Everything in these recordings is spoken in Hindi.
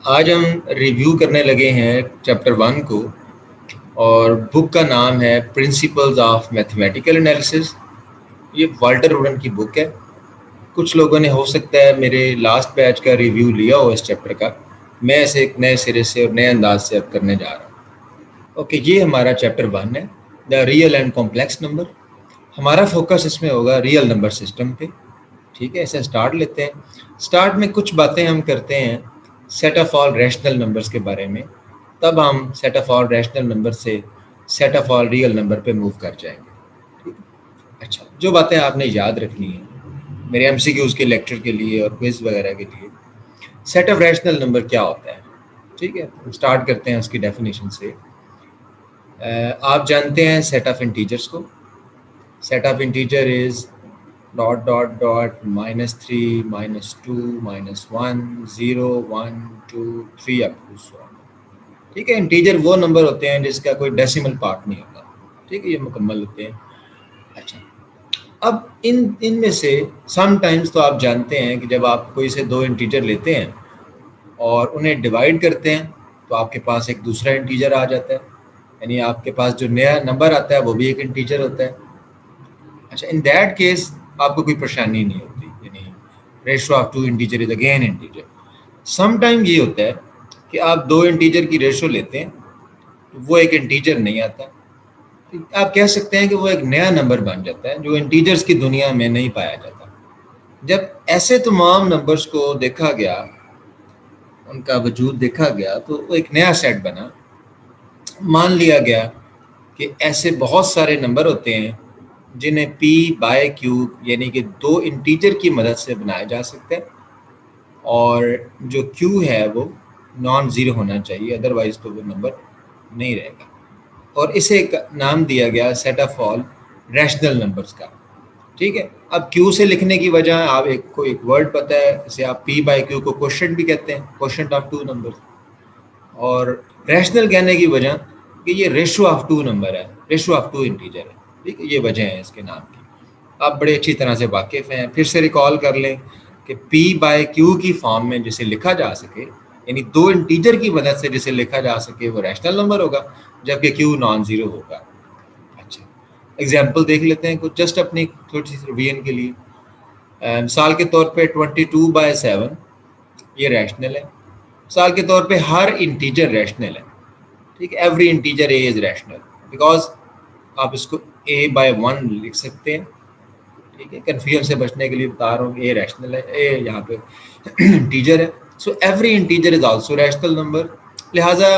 आज हम रिव्यू करने लगे हैं चैप्टर 1 को और बुक का नाम है प्रिंसिपल्स ऑफ मैथमेटिकल एनालिसिस। ये वाल्टर वुडन की बुक है। कुछ लोगों ने हो सकता है मेरे लास्ट बैच का रिव्यू लिया हो इस चैप्टर का। मैं ऐसे एक नए सिरे से और नए अंदाज से अब करने जा रहा हूँ। ओके, ये हमारा चैप्टर 1 है, the real and complex number. हमारा फोकस इसमें होगा रियल नंबर सिस्टम पे। ठीक है, ऐसे स्टार्ट लेते हैं। स्टार्ट में कुछ बातें हम करते हैं set of all rational numbers के बारे में, तब हम set of all rational number से set of all real number पे मूव कर जाएंगे। ठीक है। अच्छा, जो बातें आपने याद रखनी है मेरे एमसीक्यूज के लेक्चर के लिए और क्विज वगैरह के लिए, सेट ऑफ रैशनल नंबर क्या होता है। ठीक है, हम स्टार्ट करते हैं उसकी डेफिनेशन से। आप जानते हैं सेट ऑफ इंटीजर्स को। Set of integer is dot dot dot -3 -2 -1 0 1 2 3 up to so. ठीक है, इंटीजर वो नंबर होते हैं जिसका कोई डेसिमल पार्ट नहीं होता। ठीक है, ये मुकम्मल होते हैं। अच्छा, अब इनमें से समटाइम्स तो आप जानते हैं कि जब आप कोई से दो इंटीजर लेते हैं और उन्हें डिवाइड करते हैं तो आपके पास एक दूसरा इंटीजर आ जाता है, यानी आपके पास जो नया नंबर आता है वो भी एक इंटीजर होता है। अच्छा, इन दैट केस आपको कोई परेशानी नहीं होती, यानी ratio of two integer is again integer. Sometime ये होता है कि आप दो इंटीजर की रेशो लेते हैं तो वो एक इंटीजर नहीं आता। तो आप कह सकते हैं कि वो एक नया नंबर बन जाता है जो इंटीजर्स की दुनिया में नहीं पाया जाता। जब ऐसे तमाम नंबर्स को देखा गया, उनका वजूद देखा गया, तो वो एक नया सेट बना। मान लिया गया कि ऐसे बहुत सारे नंबर होते हैं जिन्हें p बाय क्यूब यानी कि दो इंटीजर की मदद से बनाया जा सकता है, और जो q है वो नॉन ज़ीरो होना चाहिए, अदरवाइज तो वो नंबर नहीं रहेगा। और इसे एक नाम दिया गया set of all rational numbers का। ठीक है, अब q से लिखने की वजह, आप एक वर्ड पता है, इसे आप p बाय क्यू को क्वोशंट भी कहते हैं, क्वोशंट ऑफ टू नंबर्स। और रैशनल कहने की वजह कि ये रेशो ऑफ टू नंबर है, रेशो ऑफ टू इंटीजर है। ठीक है, ये वजह है इसके नाम की। आप बड़े अच्छी तरह से वाकिफ़ हैं। फिर से रिकॉल कर लें कि p बाय क्यू की फॉर्म में जिसे लिखा जा सके, यानी दो इंटीजर की मदद से जिसे लिखा जा सके, वो रैशनल नंबर होगा, जबकि q नॉन ज़ीरो होगा। अच्छा, एग्जाम्पल देख लेते हैं कुछ, जस्ट अपनी थोड़ी सी रिवीजन के लिए। मिसाल के तौर पे 22/7 ये रैशनल है। मिसाल के तौर पे हर इंटीजर रैशनल है। ठीक है, every integer a is rational, because आप इसको a/1 लिख सकते हैं। ठीक है, कन्फ्यूजन से बचने के लिए बता रहा हूँ, ए रैशनल है, ए यहाँ पे इंटीजर है, so every integer is also rational number. लिहाजा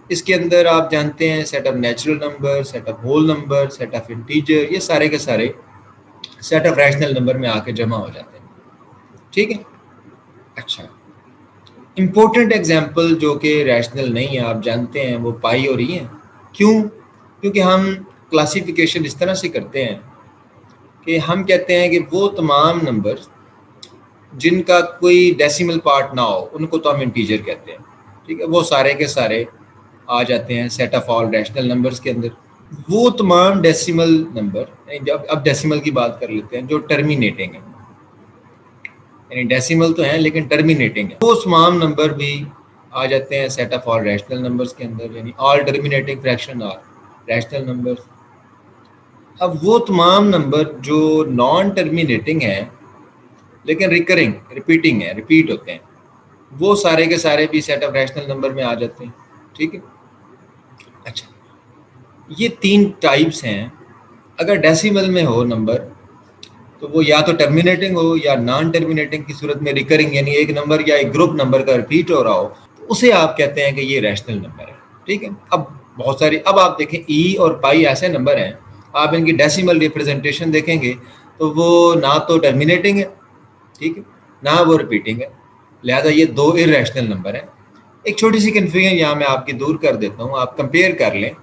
इसके अंदर आप जानते हैं set of natural number, set of whole number, set of integer, ये सारे के सारे सेट ऑफ रैशनल नंबर में आके जमा हो जाते हैं। ठीक है। अच्छा, इम्पोर्टेंट एग्जाम्पल जो कि रैशनल नहीं है, आप जानते हैं, वो पाई और ई हैं। क्यों? क्योंकि हम क्लासिफिकेशन इस तरह से करते हैं कि हम कहते हैं कि वो तमाम नंबर जिनका कोई डेसिमल पार्ट ना हो उनको तो हम इंटीजर कहते हैं। ठीक है, वो सारे के सारे आ जाते हैं set of all rational numbers के अंदर। वो तमाम डेसिमल नंबर, जब अब डेसिमल की बात कर लेते हैं, जो टर्मिनेटिंग है, यानी डेसिमल तो हैं लेकिन टर्मिनेटिंग है, वो तमाम नंबर भी आ जाते हैं set of all rational numbers के अंदर, यानी all terminating fraction are rational numbers. अब वो तमाम नंबर जो नॉन टर्मिनेटिंग हैं लेकिन रिकरिंग रिपीटिंग है, रिपीट होते हैं, वो सारे के सारे भी सेट ऑफ रैशनल नंबर में आ जाते हैं। ठीक है। अच्छा, ये तीन टाइप्स हैं। अगर डेसिमल में हो नंबर तो वो या तो टर्मिनेटिंग हो या नॉन टर्मिनेटिंग की सूरत में रिकरिंग, यानी एक नंबर या एक ग्रुप नंबर का रिपीट हो रहा हो, तो उसे आप कहते हैं कि ये रैशनल नंबर है। ठीक है। अब बहुत सारी, अब आप देखें ई और पाई ऐसे नंबर हैं, आप इनकी डेसिमल रिप्रेजेंटेशन देखेंगे तो वो ना तो टर्मिनेटिंग है, ठीक है, ना वो रिपीटिंग है, लिहाजा ये दो इरेशनल नंबर हैं। एक छोटी सी कन्फ्यूजन यहाँ मैं आपकी दूर कर देता हूँ। आप कंपेयर कर लें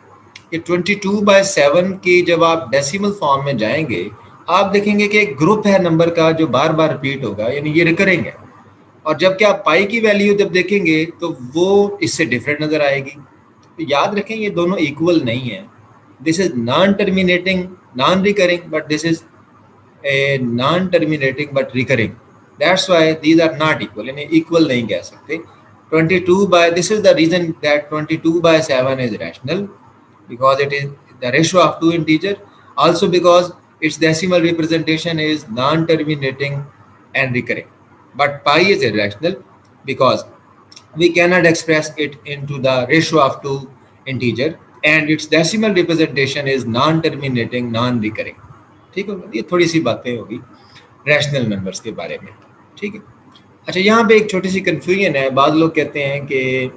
कि 22/7 की जब आप डेसिमल फॉर्म में जाएंगे, आप देखेंगे कि एक ग्रुप है नंबर का जो बार बार रिपीट होगा, यानी ये रिकरिंग है। और जबकि आप पाई की वैल्यू जब देखेंगे तो वो इससे डिफरेंट नजर आएगी। तो याद रखें, ये दोनों इक्वल नहीं है। This is non terminating non recurring, but this is a non terminating but recurring. That's why these are not equal, यानी इक्वल नहीं कह सकते। 22 by, this is the reason that 22 by 7 is rational, because it is the ratio of two integer, also because its decimal representation is non-terminating and recurring. But pi is irrational because we cannot express it into the ratio of two integer, and its decimal representation is non-terminating, non-recurring. ठीक है, ये थोड़ी सी बातें होगी रैशनल नंबर्स के बारे में। ठीक है, अच्छा यहाँ पे एक छोटी सी कन्फ्यूजन है। बाद लोग कहते हैं कि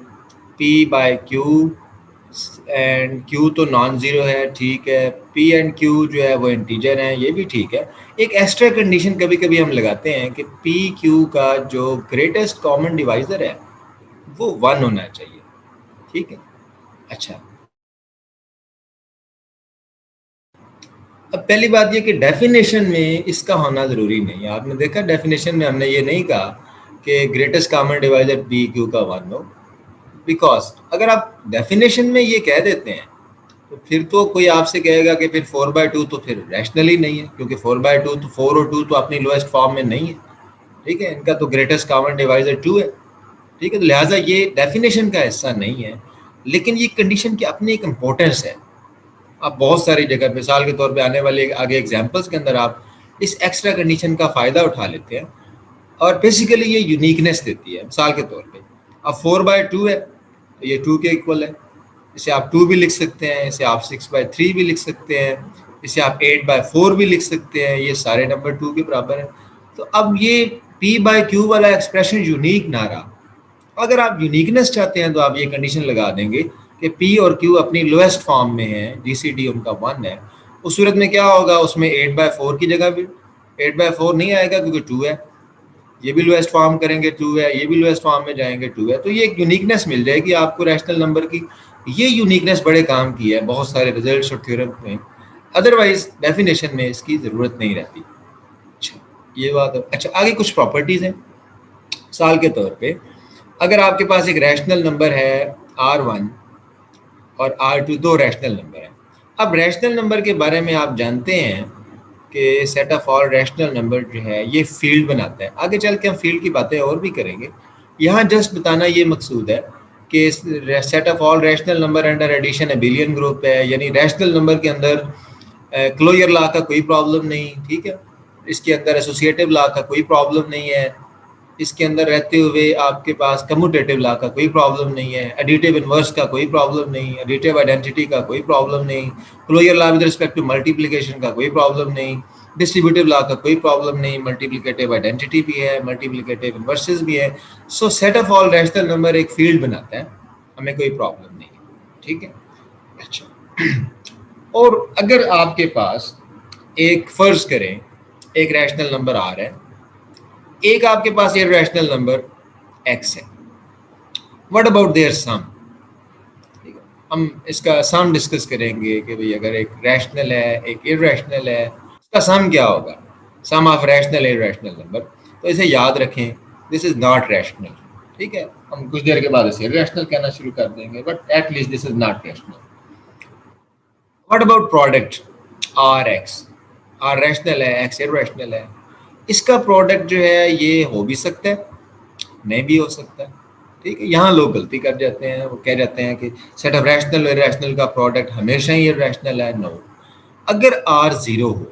P by Q and Q तो नॉन ज़ीरो है, ठीक है, P एंड Q जो है वो इंटीजर हैं, ये भी ठीक है। एक एक्स्ट्रा कंडीशन कभी कभी हम लगाते हैं कि P Q का जो ग्रेटेस्ट कॉमन डिवाइज़र है वो 1 होना चाहिए। ठीक है, अच्छा अब पहली बात ये कि डेफिनेशन में इसका होना ज़रूरी नहीं है। आपने देखा डेफिनेशन में हमने ये नहीं कहा कि greatest common divisor P Q का 1 हो, बिकॉज अगर आप डेफिनेशन में ये कह देते हैं तो फिर तो कोई आपसे कहेगा कि फिर 4/2 तो फिर रैशनल ही नहीं है, क्योंकि 4/2 तो 4 और 2 तो अपनी लोएस्ट फॉर्म में नहीं है। ठीक है, इनका तो ग्रेटेस्ट कॉमन डिवाइज़र 2 है। ठीक है, तो लिहाजा ये डेफिनेशन का हिस्सा नहीं है, लेकिन ये कंडीशन की अपनी एक इम्पोर्टेंस है। आप बहुत सारी जगह मिसाल के तौर पे आने वाले आगे एग्जांपल्स के अंदर आप इस एक्स्ट्रा कंडीशन का फ़ायदा उठा लेते हैं, और बेसिकली ये यूनिकनेस देती है। मिसाल के तौर पे अब 4/2 है तो ये 2 के इक्वल है, इसे आप 2 भी लिख सकते हैं, इसे आप 6/3 भी लिख सकते हैं, इसे आप 8/4 भी लिख सकते हैं, ये सारे नंबर 2 के बराबर हैं। तो अब ये P/Q वाला एक्सप्रेशन यूनिक ना रहा। अगर आप यूनिकनेस चाहते हैं तो आप ये कंडीशन लगा देंगे कि P और Q अपनी लोएस्ट फॉर्म में है, GCD उनका 1 है। उस सूरत में क्या होगा, उसमें 8/4 की जगह भी 8/4 नहीं आएगा क्योंकि 2 है, ये भी लोएस्ट फॉर्म करेंगे 2 है, ये भी लोएस्ट फॉर्म में जाएंगे 2 है। तो ये एक यूनिकनेस मिल जाएगी आपको रैशनल नंबर की। ये यूनिकनेस बड़े काम की है बहुत सारे रिजल्ट्स और थ्योरम में, अदरवाइज डेफिनेशन में इसकी ज़रूरत नहीं रहती। अच्छा ये बात है। अच्छा आगे कुछ प्रॉपर्टीज़ हैं। मिसाल के तौर पे अगर आपके पास एक रैशनल नंबर है R1 और R2, दो रैशनल नंबर हैं। अब रैशनल नंबर के बारे में आप जानते हैं कि set of all rational number जो है ये फील्ड बनाता है। आगे चल के हम फील्ड की बातें और भी करेंगे, यहाँ जस्ट बताना ये मकसूद है कि set of all rational number under addition abelian group है, यानी रैशनल नंबर के अंदर क्लोजर लॉ का कोई प्रॉब्लम नहीं। ठीक है, इसके अंदर एसोसिएटिव लॉ का कोई प्रॉब्लम नहीं है, इसके अंदर रहते हुए आपके पास कम्यूटेटिव लॉ का कोई प्रॉब्लम नहीं है, एडिटिव इन्वर्स का कोई प्रॉब्लम नहीं, एडिटिव आइडेंटिटी का कोई प्रॉब्लम नहीं, closure law with respect to multiplication का कोई प्रॉब्लम नहीं, डिस्ट्रीब्यूटिव लॉ का कोई प्रॉब्लम नहीं, मल्टीप्लिकेटिव आइडेंटिटी भी है, मल्टीप्लिकेटिव इन्वर्सेस भी है। सो set of all rational number एक फील्ड बनाता है, हमें कोई प्रॉब्लम नहीं है। ठीक है, अच्छा और अगर आपके पास एक फर्ज करें एक रैशनल नंबर आ रहा है, एक आपके पास इर्रेशनल नंबर x है, व्हाट अबाउट देयर सम। हम इसका सम डिस्कस करेंगे कि भाई अगर एक रैशनल है एक इर्रेशनल है, उसका सम क्या होगा, सम ऑफ रैशनल इर्रेशनल नंबर। तो इसे याद रखें, दिस इज नॉट रैशनल। ठीक है, हम कुछ देर के बाद इसे इर्रेशनल कहना शुरू कर देंगे, but at least this is not rational. What about product Rx, R rational है x इर्रेशनल है, इसका प्रोडक्ट जो है ये हो भी सकता है नहीं भी हो सकता है। ठीक है, यहाँ लोग गलती कर जाते हैं, वो कह जाते हैं कि सेट ऑफ रैशनल और इर्रेशनल का प्रोडक्ट हमेशा ही इर्रेशनल है। नो, अगर R 0 हो,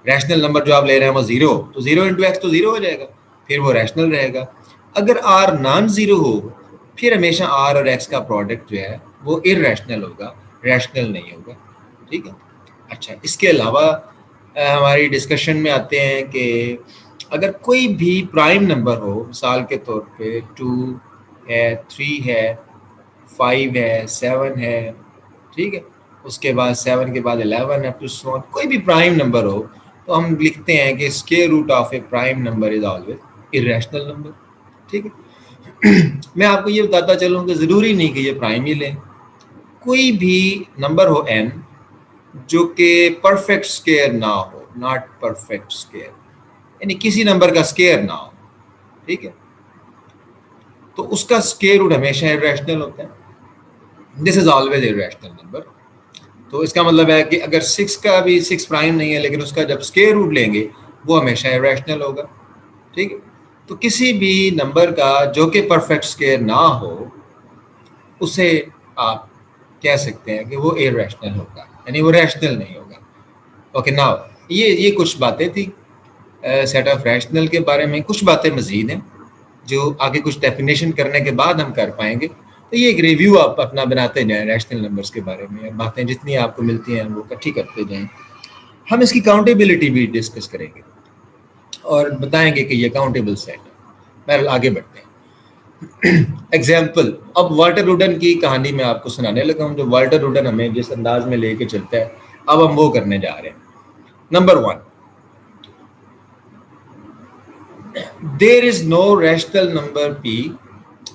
रैशनल नंबर जो आप ले रहे हैं वो 0 हो, तो 0 इंटू एक्स तो 0 हो जाएगा, फिर वो रैशनल रहेगा। अगर R नॉन 0 हो, फिर हमेशा R और X का प्रोडक्ट जो है वो इर्रेशनल होगा, रैशनल नहीं होगा। ठीक है, अच्छा इसके अलावा हमारी डिस्कशन में आते हैं कि अगर कोई भी प्राइम नंबर हो, मिसाल के तौर पे 2 है, 3 है, 5 है, 7 है, ठीक है, उसके बाद 7 के बाद 11 है, प्लस 1, कोई भी प्राइम नंबर हो, तो हम लिखते हैं कि square root of a prime number is always irrational number. ठीक है मैं आपको ये बताता चलूँ कि ज़रूरी नहीं कि ये प्राइम ही लें, कोई भी नंबर हो n जो कि परफेक्ट स्क्वायर ना हो, नॉट परफेक्ट स्क्वायर, यानी किसी नंबर का स्क्वायर ना हो, ठीक है, तो उसका स्क्वायर रूट हमेशा इर्रेशनल होता है। This is always irrational number. तो इसका मतलब है कि अगर 6 का भी 6 प्राइम नहीं है, लेकिन उसका जब स्क्वायर रूट लेंगे वो हमेशा इर्रेशनल होगा। ठीक है, तो किसी भी नंबर का जो कि परफेक्ट स्क्वायर ना हो उसे आप कह सकते हैं कि वो इरेशनल होगा, यानी वो रैशनल नहीं होगा। ओके नाउ ये कुछ बातें थी सेट ऑफ रैशनल के बारे में। कुछ बातें मजीद हैं जो आगे कुछ डेफिनेशन करने के बाद हम कर पाएंगे। तो ये एक रिव्यू आप अपना बनाते जाएं रैशनल नंबर्स के बारे में, बातें जितनी आपको मिलती हैं वो इकट्ठी करते जाएं। हम इसकी काउंटेबिलिटी भी डिस्कस करेंगे और बताएंगे कि ये काउंटेबल सेट है। बहरहाल आगे बढ़ते हैं। एग्जाम्पल, अब वाल्टर रूडन की कहानी मैं आपको सुनाने लगा हूँ, जो वाल्टर रूडन हमें जिस अंदाज में लेके चलता है अब हम वो करने जा रहे हैं। Number 1, there is no rational number p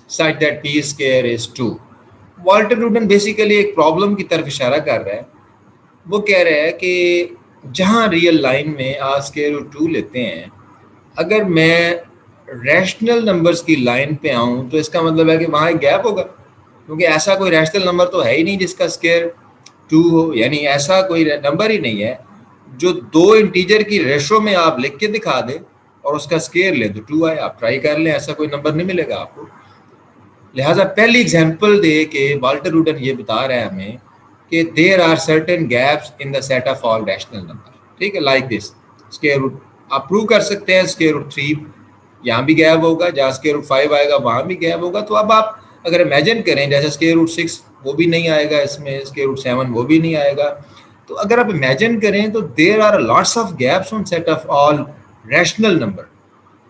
such that p square is 2। Walter Rudin basically एक प्रॉब्लम की तरफ इशारा कर रहा है। वो कह रहा है कि जहाँ रियल लाइन में आप स्क्वायर रूट 2 लेते हैं, अगर मैं रैशनल नंबर्स की लाइन पे आऊँ तो इसका मतलब है कि वहाँ एक गैप होगा, क्योंकि ऐसा कोई रैशनल नंबर तो है ही नहीं जिसका स्क्वायर 2 हो। यानी ऐसा कोई नंबर ही नहीं है जो दो इंटीजर की रेशो में आप लिख के दिखा दे और उसका स्क्वायर ले तो 2 आए। आप ट्राई कर लें, ऐसा कोई नंबर नहीं मिलेगा आपको। लिहाजा पहली एग्जांपल दे के वाल्टर रूडन ये बता रहा है हमें कि there are certain gaps in the set of all rational number. ठीक है, लाइक दिस स्क्वायर रूट आप प्रूव कर सकते हैं स्क्वायर रूट 3 यहाँ भी गैप होगा, जहाँ स्क्वायर रूट 5 आएगा वहाँ भी गैप होगा। तो अब आप अगर इमेजिन करें जैसे स्क्वायर रूट 6 वो भी नहीं आएगा इसमें, स्क्वायर रूट 7 वो भी नहीं आएगा। तो अगर आप इमेजिन करें तो there are lots of gaps on set of all rational number,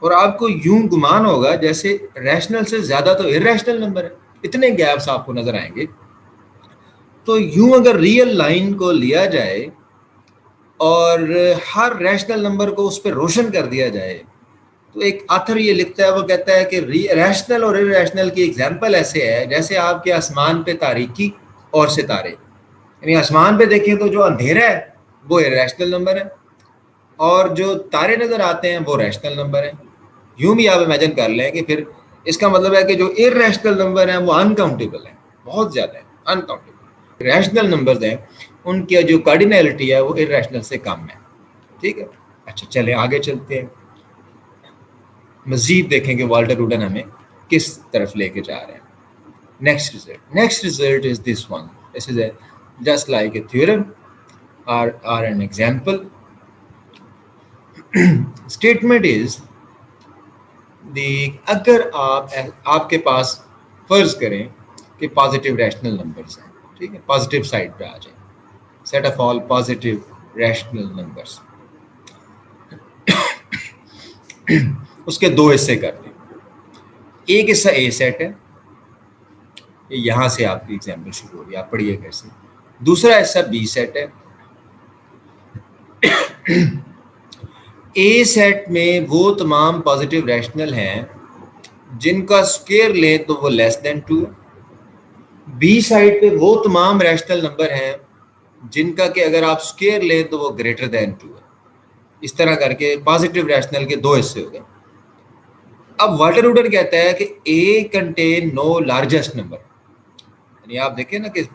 और आपको यूं गुमान होगा जैसे रैशनल से ज्यादा तो इरेशनल नंबर है, इतने गैप्स आपको नजर आएंगे। तो यूं अगर रियल लाइन को लिया जाए और हर रैशनल नंबर को उस पर रोशन कर दिया जाए, तो एक आथर ये लिखता है, वो कहता है कि रैशनल और इरेशनल की एग्जांपल ऐसे है जैसे आपके आसमान पे तारीकी और सितारे। यानी आसमान पे देखें तो जो अंधेरा है वो इरेशनल नंबर है और जो तारे नजर आते हैं वो रैशनल नंबर है। यूं भी आप इमेजिन कर लें कि फिर इसका मतलब है कि जो इरेशनल नंबर हैं वो अनकाउंटेबल है, बहुत ज्यादा है, अनकाउंटेबल। रैशनल नंबर्स हैं उनकी जो कार्डिनैलिटी है वो इरेशनल से कम है। ठीक है, अच्छा चले आगे चलते हैं, मजीद देखेंगे वाल्टर रूडन हमें किस तरफ लेके जा रहे हैं। Next result is this one, this is just like a theorem और एन एग्जांपल। स्टेटमेंट इज अगर आपके पास फर्ज करें कि पॉजिटिव रैशनल नंबर्स हैं, ठीक है, पॉजिटिव साइड पे आ जाए, set of all positive rational numbers, उसके दो हिस्से कर दें। एक हिस्सा ए सेट है, यहां से आपकी एग्जाम्पल शुरू हो गई, आप पढ़िए कैसे। दूसरा हिस्सा बी सेट है। ए सेट में वो तमाम पॉजिटिव रैशनल हैं जिनका स्क्वायर लें तो वो लेस देन 2 है। बी साइड पे वो तमाम रैशनल नंबर हैं जिनका कि अगर आप स्क्वायर लें तो वो ग्रेटर देन 2 है। इस तरह करके पॉजिटिव रैशनल के दो हिस्से हो गए। अब वाल्टर रूडन कहता है कि ए कंटेन नो लार्जेस्ट नंबर, यानी आप देखें ना कि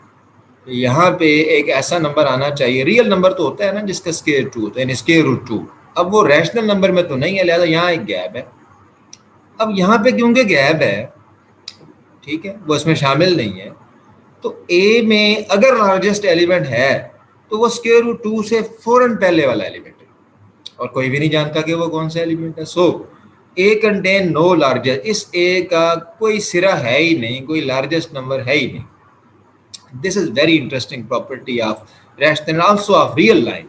यहाँ पे एक ऐसा नंबर आना चाहिए, रियल नंबर तो होता है ना जिसका स्क्वायर 2 होता है, यानी स्क्वायर रूट 2। अब वो रैशनल नंबर में तो नहीं है, लिहाजा यहाँ एक गैप है। अब यहाँ पे क्योंकि गैप है, ठीक है, वो इसमें शामिल नहीं है, तो ए में अगर लार्जेस्ट एलिमेंट है तो वो स्क्वायर रूट 2 से फौरन पहले वाला एलिमेंट है और कोई भी नहीं जानता कि वो कौन सा एलिमेंट है। सो ए कंटेन नो लार्जेस्ट, इस ए का कोई सिरा है ही नहीं, कोई लार्जेस्ट नंबर है ही नहीं। This is very interesting property of rational also of real line,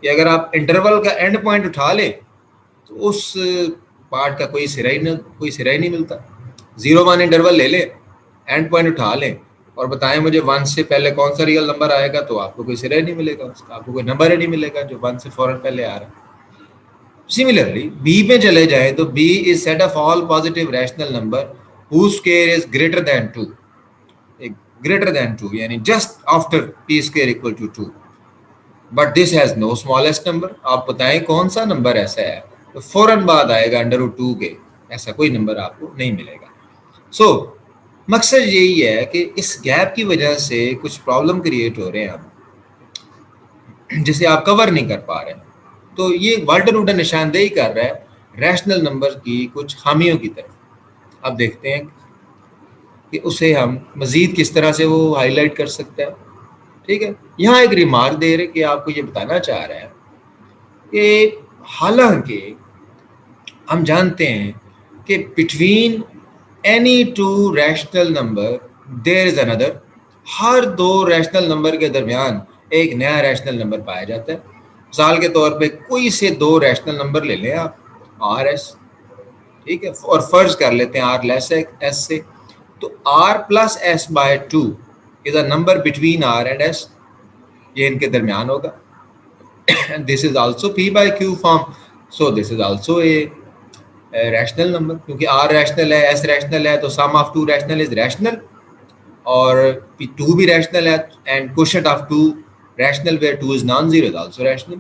कि अगर आप इंटरवल का एंड पॉइंट उठा ले तो उस पार्ट का कोई सिरा ही नहीं मिलता। 0-1 इंटरवल ले ले, एंड पॉइंट उठा लें और बताएं मुझे 1 से पहले कौन सा रियल नंबर आएगा, तो आपको कोई सिरा ही नहीं मिलेगा, उसका आपको कोई नंबर ही नहीं मिलेगा जो 1 से फौरन पहले आ रहा है। सिमिलरली बी पे चले जाए तो B is set of all positive rational number whose square is greater than 2, greater than 2 यानी just after p square equal to 2, but this has no smallest number। आप बताएं कौन सा नंबर ऐसा है तो फौरन बाद आएगा अंडर रूट 2 के, ऐसा कोई नंबर आपको नहीं मिलेगा। सो मकसद यही है कि इस गैप की वजह से कुछ प्रॉब्लम क्रिएट हो रहे हैं अब जिसे आप कवर नहीं कर पा रहे हैं। तो ये वाल्टर रूडन निशानदेही कर रहा है रैशनल नंबर की कुछ खामियों की तरफ। अब देखते हैं कि उसे हम मज़ीद किस तरह से वो हाईलाइट कर सकता है। ठीक है, यहाँ एक रिमार्क दे रहे कि आपको ये बताना चाह रहा है कि हालांकि हम जानते हैं कि between any two rational number there is another, हर दो रैशनल नंबर के दरमियान एक नया रैशनल नंबर पाया जाता है। मिसाल के तौर पे कोई से दो रैशनल नंबर ले लें आप, आर एस, ठीक है, और फर्ज कर लेते हैं आर लेस एस से, तो R plus S by two is a number between R and S, ये इनके दरमियान होगा। This is also P by Q form, so this is also a rational number, क्योंकि आर रैशनल है, एस रैशनल है, तो sum of two rational is rational, और टू भी रैशनल है, and quotient of two rational where two is non zero is also rational.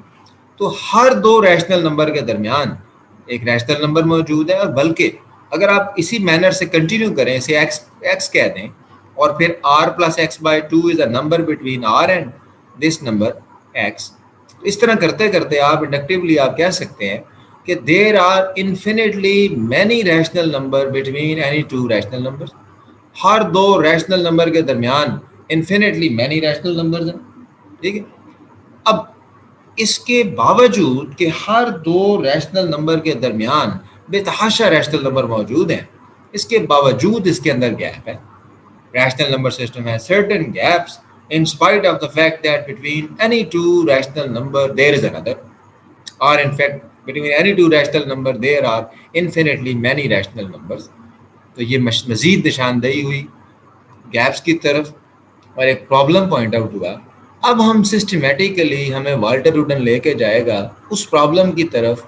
तो हर दो रैशनल नंबर के दरमियान एक रैशनल नंबर मौजूद है, और बल्कि अगर आप इसी मैनर से कंटिन्यू करें, इसे एक्स कह दें, और फिर R plus X by two is a number between R and this number X, तो इस तरह करते करते आप इंडक्टिवली आप कह सकते हैं कि there are infinitely many rational number between any two rational numbers. हर दो रैशनल नंबर के दरमियान इन्फिनिटली मैनी रैशनल नंबर्स हैं। ठीक है, अब इसके बावजूद कि हर दो रैशनल नंबर के दरमियान बेतहाशा रैशनल नंबर मौजूद हैं, इसके बावजूद इसके अंदर गैप है। Rational number system has certain gaps in spite of the fact that between any two rational number there is another, or in fact between any two rational number there are infinitely many rational numbers. तो ये मज़ीद निशानदेही हुई गैप्स की तरफ, और एक प्रॉब्लम पॉइंट आउट हुआ। अब हम सिस्टमेटिकली हमें वाल्टर रूडन लेके जाएगा उस प्रॉब्लम की तरफ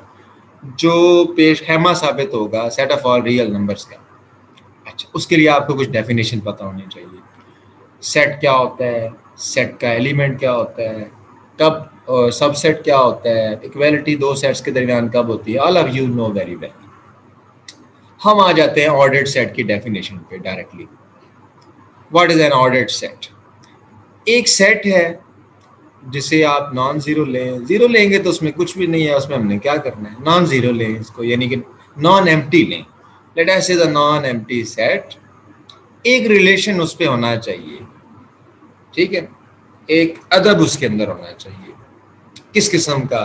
जो पेश खेमा साबित होगा set of all real numbers का। अच्छा, उसके लिए आपको कुछ डेफिनेशन पता होनी चाहिए। सेट क्या होता है, सेट का एलिमेंट क्या होता है, कब सबसेट क्या होता है, इक्वालिटी दो सेट्स के दरमियान कब होती है, all of you know very well. हम आ जाते हैं ऑर्डर्ड सेट की डेफिनेशन पे directly. What is an ordered set? एक सेट है जिसे आप नॉन जीरो लें, जीरो लेंगे तो उसमें कुछ भी नहीं है, उसमें हमने क्या करना है, नॉन जीरो लें इसको, यानी कि नॉन एम्प्टी लें। लेट अस से नॉन एम्प्टी सेट, एक रिलेशन उस पर होना चाहिए, ठीक है, एक अदब उसके अंदर होना चाहिए। किस किस्म का?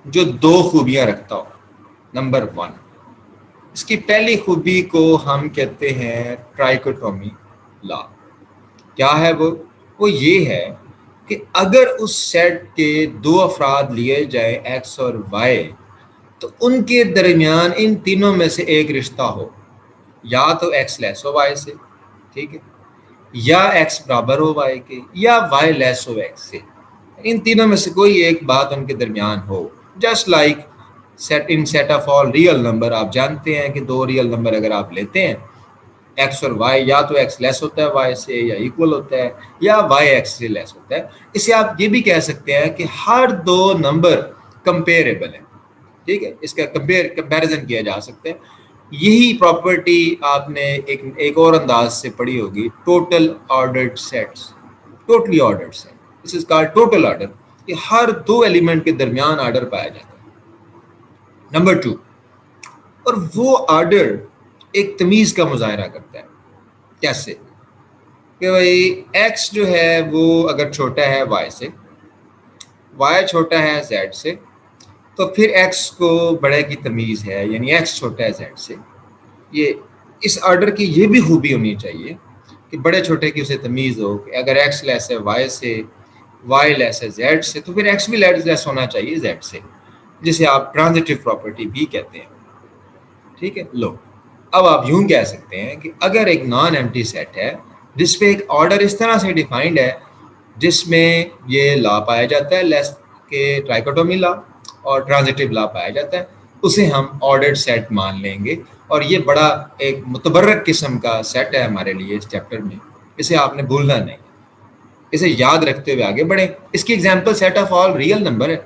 जो दो खूबियां रखता हो। नंबर वन, इसकी पहली खूबी को हम कहते हैं ट्राइकोटोमी लॉ। क्या है वो ये है कि अगर उस सेट के दो अफराद लिए जाए एक्स और वाई, तो उनके दरमियान इन तीनों में से एक रिश्ता हो, या तो एक्स लेस हो वाई से, ठीक है, या एक्स बराबर हो वाई के, या वाई लेस हो एक्स से। इन तीनों में से कोई एक बात उनके दरमियान हो। Just like set of all real number, आप जानते हैं कि दो रियल नंबर अगर आप लेते हैं एक्स और वाई, या तो एक्स लेस होता है वाई से, या इक्वल होता है, या वाई एक्स से लेस होता है। इसे आप ये भी कह सकते हैं कि हर दो नंबर कंपेरेबल है, ठीक है, इसका कंपैरिजन किया जा सकता है। यही प्रॉपर्टी आपने एक और अंदाज से पढ़ी होगी, total ordered sets, totally ordered set, this is called total order, कि हर दो एलिमेंट के दरमियान ऑर्डर पाया जाता है। नंबर टू, और वो ऑर्डर एक तमीज का मुजाहरा करता है। कैसे? कि भाई एक्स जो है वो अगर छोटा है वाई से, वाई छोटा है जेड से, तो फिर एक्स को बड़े की तमीज़ है, यानी एक्स छोटा है जेड से। ये इस ऑर्डर की ये भी खूबी होनी चाहिए कि बड़े छोटे की उसे तमीज़ हो कि अगर एक्स लेस है वाई से, वाई लेस है जेड से, तो फिर एक्स भी लेस होना चाहिए जेड से, जिसे आप ट्रांजिटिव प्रॉपर्टी भी कहते हैं। ठीक है, लो अब आप यूं कह सकते हैं कि अगर एक नॉन एम्प्टी सेट है जिसपे एक ऑर्डर इस तरह से डिफाइंड है जिसमें ये लॉ पाया जाता है लेस के ट्राइकोटोमी लॉ और ट्रांजिटिव लॉ पाया जाता है, उसे हम ऑर्डर्ड सेट मान लेंगे। और ये बड़ा एक मुतबर्रक किस्म का सेट है हमारे लिए इस चैप्टर में, इसे आपने भूलना नहीं, इसे याद रखते हुए आगे बढ़ें। इसकी example set of all real number है,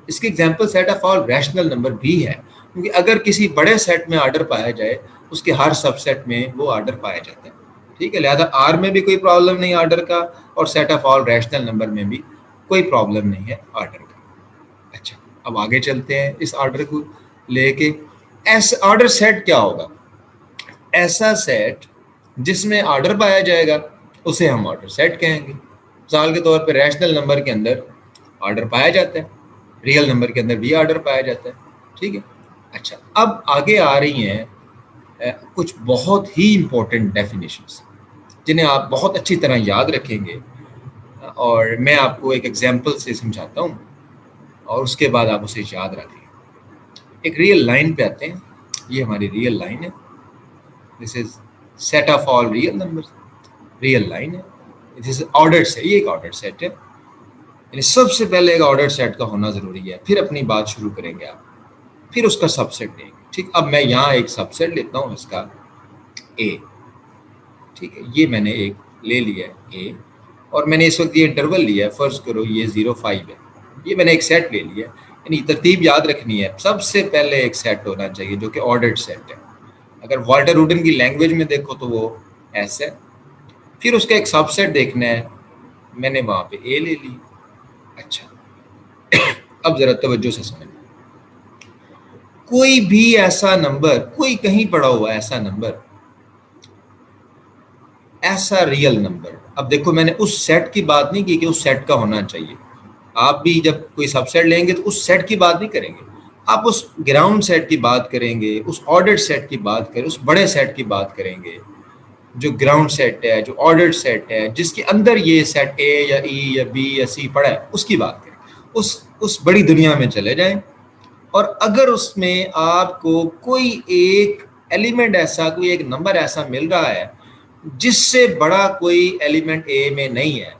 इसकी example set of all rational number भी है, क्योंकि अगर किसी बड़े सेट में ऑर्डर पाया जाए उसके हर सबसेट में वो ऑर्डर पाया जाता है। ठीक है, लिहाजा आर में भी कोई प्रॉब्लम नहीं ऑर्डर का, और set of all rational number में भी कोई प्रॉब्लम नहीं है ऑर्डर का। अच्छा, अब आगे चलते हैं इस ऑर्डर को लेके ऐसा ऑर्डर सेट क्या होगा? ऐसा सेट जिसमें ऑर्डर पाया जाएगा उसे हम ऑर्डर सेट कहेंगे। मिसाल के तौर पे रैशनल नंबर के अंदर ऑर्डर पाया जाता है, रियल नंबर के अंदर भी ऑर्डर पाया जाता है। ठीक है। अच्छा, अब आगे आ रही हैं कुछ बहुत ही इंपॉर्टेंट डेफिनेशंस जिन्हें आप बहुत अच्छी तरह याद रखेंगे, और मैं आपको एक एग्जांपल से समझाता हूँ और उसके बाद आप उसे याद रखें। एक रियल लाइन पे आते हैं। ये हमारी रियल लाइन है। This is set of all real numbers. Real line है, दिस इज ऑर्डर्ड सेट। ये एक ऑर्डर्ड सेट है, यानी सबसे पहले एक ऑर्डर्ड सेट का होना जरूरी है, फिर अपनी बात शुरू करेंगे आप, फिर उसका सबसेट देंगे। ठीक, अब मैं यहाँ एक सबसेट लेता हूँ इसका ए। ठीक है, ये मैंने एक ले लिया है ए, और मैंने इस वक्त ये इंटरवल लिया है, फर्ज करो ये 0, 5 है। ये मैंने एक सेट ले लिया, यानी तरतीब याद रखनी है। सबसे पहले एक सेट होना चाहिए जो कि ऑर्डर्ड सेट है। अगर वाल्टर रूडन की लैंग्वेज में देखो तो वो ऐसा है। फिर उसका एक सबसेट देखना है, मैंने वहाँ पे ए ले ली। अच्छा, अब जरा तवज्जो से समझ, कोई भी ऐसा नंबर, कोई कहीं पड़ा हुआ ऐसा नंबर, ऐसा रियल नंबर। अब देखो, मैंने उस सेट की बात नहीं की कि उस सेट का होना चाहिए। आप भी जब कोई सबसेट लेंगे तो उस सेट की बात नहीं करेंगे, आप उस ग्राउंड सेट की बात करेंगे, उस ऑर्डर्ड सेट की बात करें, उस बड़े सेट की बात करेंगे जो ग्राउंड सेट है, जो ऑर्डर्ड सेट है, जिसके अंदर ये सेट ए या ई या बी या सी पड़ा है, उसकी बात करें। उस बड़ी दुनिया में चले जाएं, और अगर उसमें आपको कोई एक एलिमेंट ऐसा, कोई एक नंबर ऐसा मिल रहा है जिससे बड़ा कोई एलिमेंट ए में नहीं है,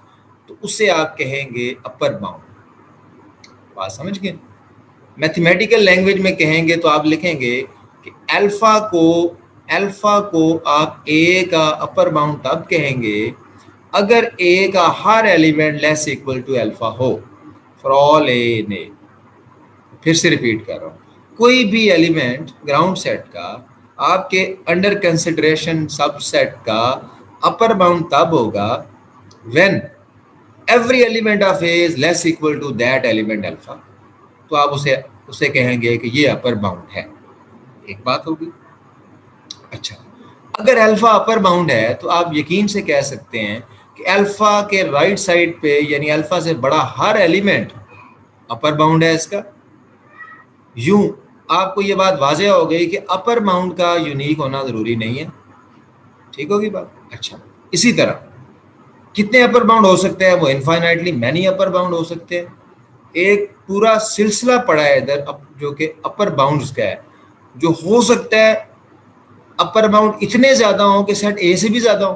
तो उसे आप कहेंगे अपर बाउंड। बात समझ गए? मैथमेटिकल लैंग्वेज में कहेंगे तो आप लिखेंगे कि अल्फा को आप ए का अपर बाउंड तब कहेंगे अगर ए का हर element less equal to alpha हो, for all A in A. फिर से रिपीट कर रहा हूँ, कोई भी एलिमेंट ग्राउंड सेट का आपके अंडर कंसिडरेशन सबसेट का अपर बाउंड तब होगा when every element of A is less equal to that element alpha. तो आप उसे कहेंगे कि ये अपर बाउंड है। एक बात होगी। अच्छा, अगर अल्फा अपर बाउंड है तो आप यकीन से कह सकते हैं कि अल्फा के राइट साइड पे, यानी अल्फा से बड़ा हर एलिमेंट अपर बाउंड है इसका। यूं आपको ये बात वाज़ेह हो गई कि अपर बाउंड का यूनिक होना जरूरी नहीं है। ठीक होगी बात? अच्छा, इसी तरह कितने अपर बाउंड हो सकते हैं? वो इनफाइनाइटली मैनी अपर बाउंड हो सकते हैं। एक पूरा सिलसिला पड़ा है इधर जो कि अपर बाउंड्स का है, जो हो सकता है अपर बाउंड इतने ज्यादा हो कि सेट ए से भी ज्यादा हो।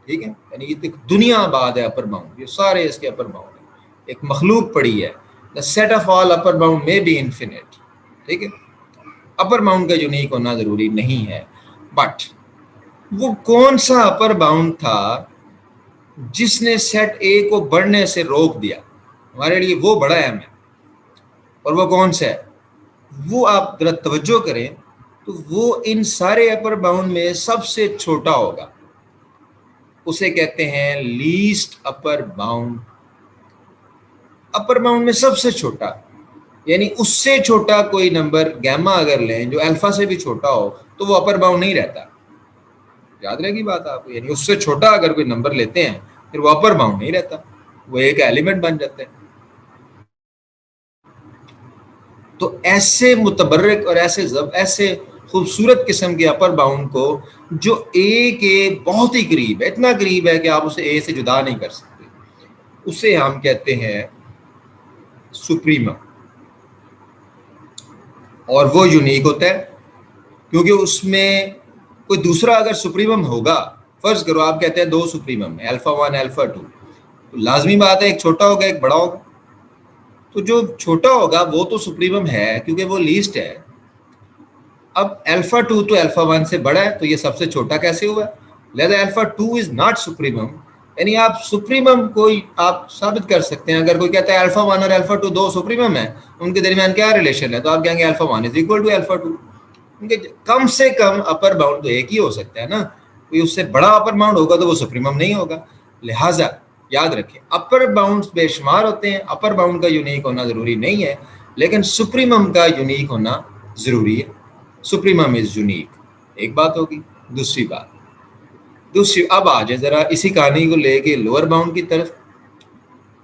ठीक है, यानी ये दुनिया आबाद है अपर बाउंड, ये सारे इसके अपर बाउंड है। एक मखलूक पड़ी है, the set of all upper bound में बी इन्फिनिट। ठीक है, अपर बाउंड का यूनिक होना जरूरी नहीं है। बट वो कौन सा अपर बाउंड था जिसने सेट ए को बढ़ने से रोक दिया? हमारे लिए वो बड़ा अहम है। और वो कौन सा है? वो आप जरा तवज्जो करें तो वो इन सारे अपर बाउंड में सबसे छोटा होगा। उसे कहते हैं least upper bound. Upper bound में सबसे छोटा, यानी उससे छोटा कोई नंबर गैमा अगर लें जो अल्फा से भी छोटा हो तो वो अपर बाउंड नहीं रहता। याद रहेगी बात आपको? यानी उससे छोटा अगर कोई नंबर लेते हैं फिर वो अपर बाउंड नहीं रहता, वो एक एलिमेंट बन जाता है। तो ऐसे मुतबर्रिक और ऐसे खूबसूरत किस्म के अपर बाउंड को जो ए के बहुत ही करीब है, इतना करीब है कि आप उसे ए से जुदा नहीं कर सकते, उसे हम कहते हैं सुप्रीमम। और वो यूनिक होता है क्योंकि उसमें कोई दूसरा अगर सुप्रीमम होगा, फर्ज करो आप कहते हैं दो सुप्रीमम है, अल्फा 1 अल्फा 2, तो लाजमी बात है एक छोटा होगा एक बड़ा होगा। तो जो छोटा होगा वो तो सुप्रीमम है क्योंकि वो लीस्ट है। अब अल्फा 2 तो अल्फा 1 से बड़ा है, तो ये सबसे छोटा कैसे हुआ? लिहाजा अल्फा 2 इज नॉट सुप्रीमम। यानी आप सुप्रीमम कोई आप साबित कर सकते हैं। अगर कोई कहता है अल्फा 1 और अल्फा 2 दो सुप्रीमम है, उनके दरमियान क्या रिलेशन है, तो आप कहेंगे alpha 1 is equal to alpha 2। उनके कम से कम अपर बाउंड तो एक ही हो सकता है ना, कोई उससे बड़ा अपर बाउंड होगा तो वो सुप्रीमम नहीं होगा। लिहाजा याद रखें, अपर बाउंड बेशुमार होते हैं, अपर बाउंड का यूनिक होना जरूरी नहीं है, लेकिन सुप्रीमम का यूनिक होना ज़रूरी है, सुप्रीमम इज़ यूनिक, एक बात होगी। दूसरी अब आ जाए ज़रा इसी कहानी को लेके लोअर बाउंड की तरफ।